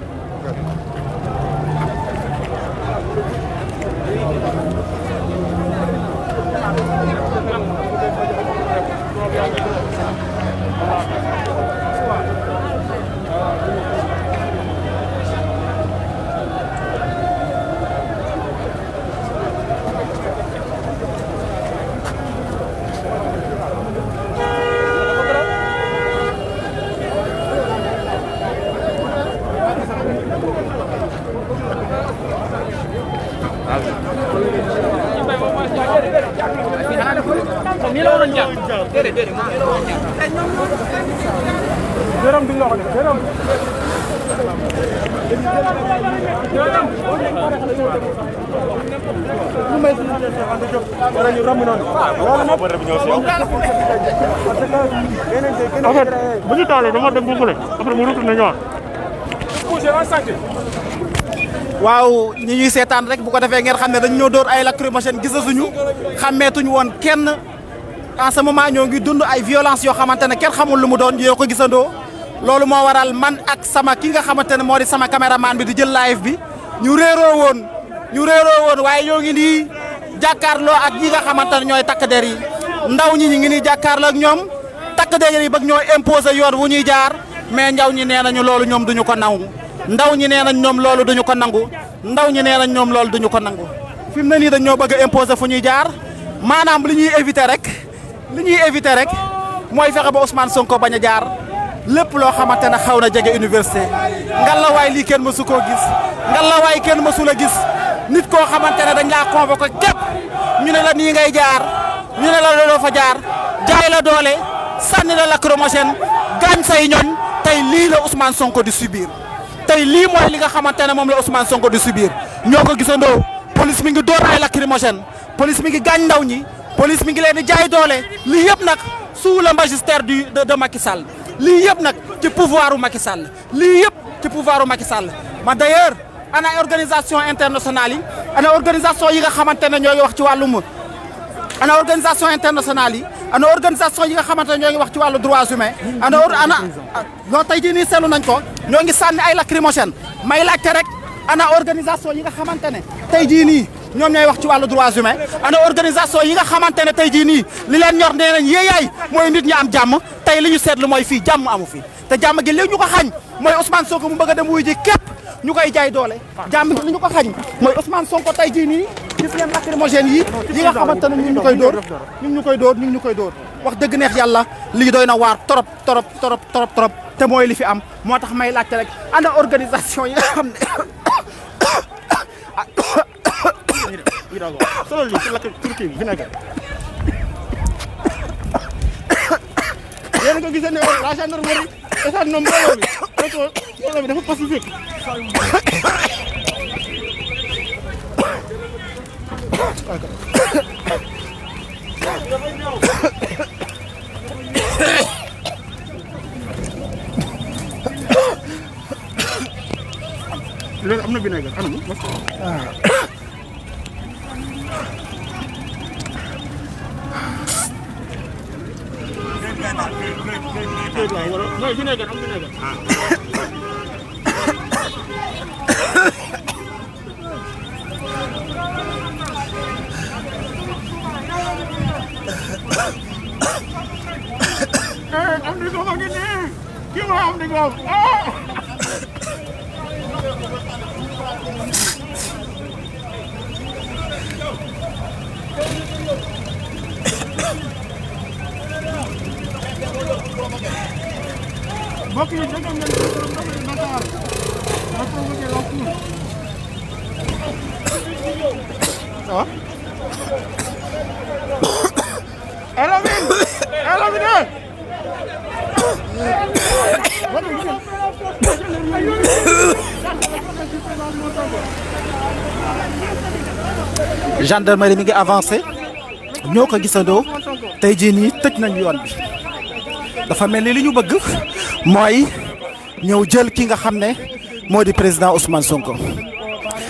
[SPEAKER 8] bu ñu taalee dama dem bu fële après mu retourné ñëwaat.
[SPEAKER 2] waaw ñi ñuy seetaan rek bu ko defee ngeen xam ne dañu ñoo dóor ay lacrymogène gisasuñu xàmmeetuñu woon kenn en ce moment ñoo ngi dund ay violence yoo xamante ne kenn xamul lu mu doon yoo ko gisandoo loolu moo waral man ak sama ki nga xamante ne moo di sama caméraman bi di jël live bi ñu réeroo woon waaye ñoo ngi nii jàkkaarloo ak ñi nga xamante ne ñooy takk der yi ndaw ñi ñu ngi nii jàkkaarloo ak ñoom takk der yi bëgg ñoo imposer yoon wu ñuy jaar mais ndaw ñi nee nañu loolu ñoom duñu ko nangu ndaw ñi nee nañ ñoom loolu duñu ko nangu ndaw ñi nee nañ ñoom loolu duñu ko nangu fi mu ne nii dañ ñoo bëgg a imposer fu ñuy jaar maanaam li ñuy éviter rek mooy fexe ba Ousmane Sonko bañ a jaar lépp loo xamante ne xaw na jege université ngallaawaay lii kenn mësu koo gis ngallaawaay kenn mësu la gis nit koo xamante ne dañ laa convoqué képp ñu ne la nii ngay jaar ñu ne la doo fa jaar jaay la doole sànni la lacrymogène gaañ say ñoñ tey lii la Ousmane Sonko di subir. tey lii mooy li nga xamante ne moom la Ousmane Sonko di subir ñoo ko gisandoo police mi ngi door ay lacrymogène police mi ngi gaañ ndaw ñi police mi ngi leen di jaay doole lii yëpp nag sous le magistère de Macky Sall lii yëpp nag ci pouvoiru Macky Sall lii yëpp ci pouvoiru Macky Sall ma d'ailleurs ana organisation internationale yi ana organisation yi nga xamante ne ñoo ngi wax ci wàllum ana organisation internationale yi ana organisation yi nga xamante ne ñoo ngi wax ci wàllu droits humains ana loo tey jii nii seetlu nañ ko ñoo ngi sànni ay lacrymogène may laajte rek ana organisation yi nga xamante ne tey jii nii ñoom ñooy wax ci wàllu droits humains ana organisation yi nga xamante ne tey jii nii li leen ñor nee nañ yéeyaay mooy nit ñi am jàmm tey li ñu seetlu mooy fii jàmm amu fi te jàmm gi léegi ñu ko xañ mooy Ousmane Sonko mu bëgg a dem wuy ji képp ñu koy jaay doole jàmm gi li ñu ko xañ mooy Ousmane Sonko tey jii nii gis ngeen lacrymogène yi nga xamante ne ñu ngi ñu koy dóor wax dëgg neex yàlla lii doy na waar trop te mooy li fi am moo tax may laajte rek ana organisation yi nga xam ne
[SPEAKER 11] solo li ci lakk turki bi vinaigre yéen ko gisee ne la gendarmerie état no mbooloo bi dafa pacifique léegi am na vinaigre am mbokk yi dégg ngeen Dakar ma provoqué la foule ça va Elamine
[SPEAKER 2] gendarmerie mi ngi avancé ñoo ko gisandoo tey jii nii tëj nañ yoon bi dafa mel ni li ñu bëgg mooy ñëw jël ki nga xam ne moo di président Ousmane Sonko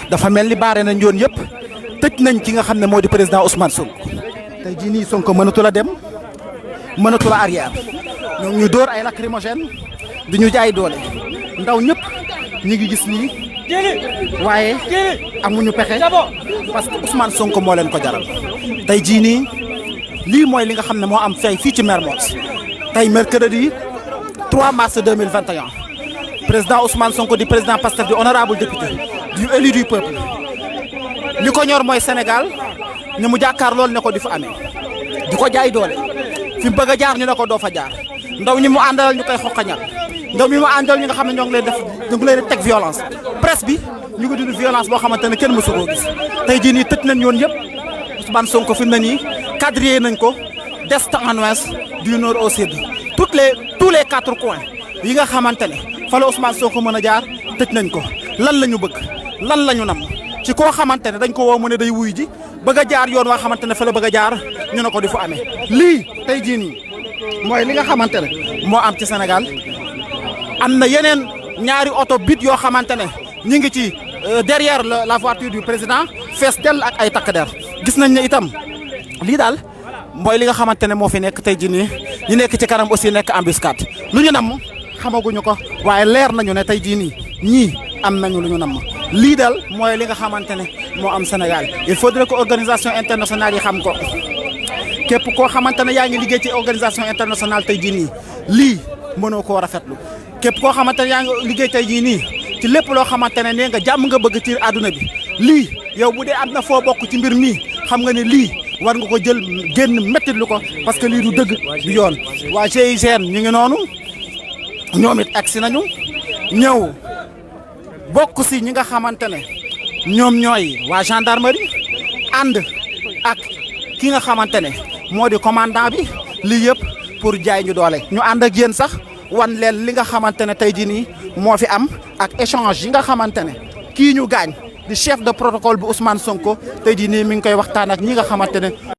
[SPEAKER 2] dafa mel ni baare nañ yoon yëpp tëj nañ ki nga xam ne moo di président Ousmane Sonko tey jii nii Sonko mënatul a dem mënatul a arrière ñoom ñu dóor ay lacrymogène di ñu jaay doole ndaw ñëpp ñi ngi gis lii waaye amuñu pexe parce que Ousmane Sonko moo leen ko jaral tey jii nii lii mooy li nga xam ne moo am fii ci Mermoz tey mercredi 3 mars 2021 président Ousmane Sonko di président Pastef di honorable député du élu du peuple li ko ñor mooy Sénégal ñu mu jàkkaar loolu ne ko di fa amee di ko jaay doole fi mu bëgg a jaar ñu ne ko doo fa jaar ndaw ñi mu àndal ñu koy xoqañal ndaw ñi mu àndal ñi nga xam ne ñoo ngi leen teg violence presse bi ñu ngi dund violence boo xamante ne kenn mësu koo gis tey jii nii tëj nañ yoon yëpp Ousmane Sonko fi mu ne nii quadrillé nañ ko d'est en ouest du nord au sud tous les 4 coins yi nga xamante ne fa la Ousmane Sonko mën a jaar tëj nañ ko lan la ñu bëgg lan la ñu nam ci koo xamante ne dañ ko woo mu ne day wuy ji bëgg a jaar yoon waa xamante ne fa la bëgg a jaar ñu ne ko di fu amee lii tey jii nii mooy li nga xamante ne moo am ci Sénégal am na yeneen ñaari oto bit yoo xamante ne ñu ngi ci derrière la voiture du président fees dell ak ay takk der gis nañ ne itam lii daal mooy li nga xamante ne moo fi nekk tey jii nii ñu nekk ci kanam aussi nekk embuscade lu ñu namm xamaguñu ko waaye leer nañu ne tey jii nii ñii am nañu lu ñu namm lii daal mooy li nga xamante ne moo am Sénégal il faudrait que organisation internationale yi xam ko képp koo xamante ne yaa ngi liggéey ci organisation internationale tey jii nii lii mënoo koo rafetlu képp koo xamante ne yaa ngi liggéey tey jii nii ci lépp loo xamante ne nee nga jàmm nga bëgg ci àdduna bi lii yow bu dee am na foo bokk ci mbir mii xam nga ne lii war nga ko jël génn mettit lu ko parce que lii du dëgg du yoon waa GIGN ñu ngi noonu ñoom it agsi nañu ñëw bokk si ñi nga xamante ne ñoom ñooy waa gendarmerie ànd ak ki nga xamante ne moo di commandant bi lii yëpp pour jaay ñu doole ñu ànd ak yéen sax wan leen li nga xamante ne tey jii nii moo fi am ak échange yi nga xamante ne kii ñu gaañ di chef de protocole bi Ousmane Sonko tey jii nii mi ngi koy waxtaan ak ñi nga xamante ne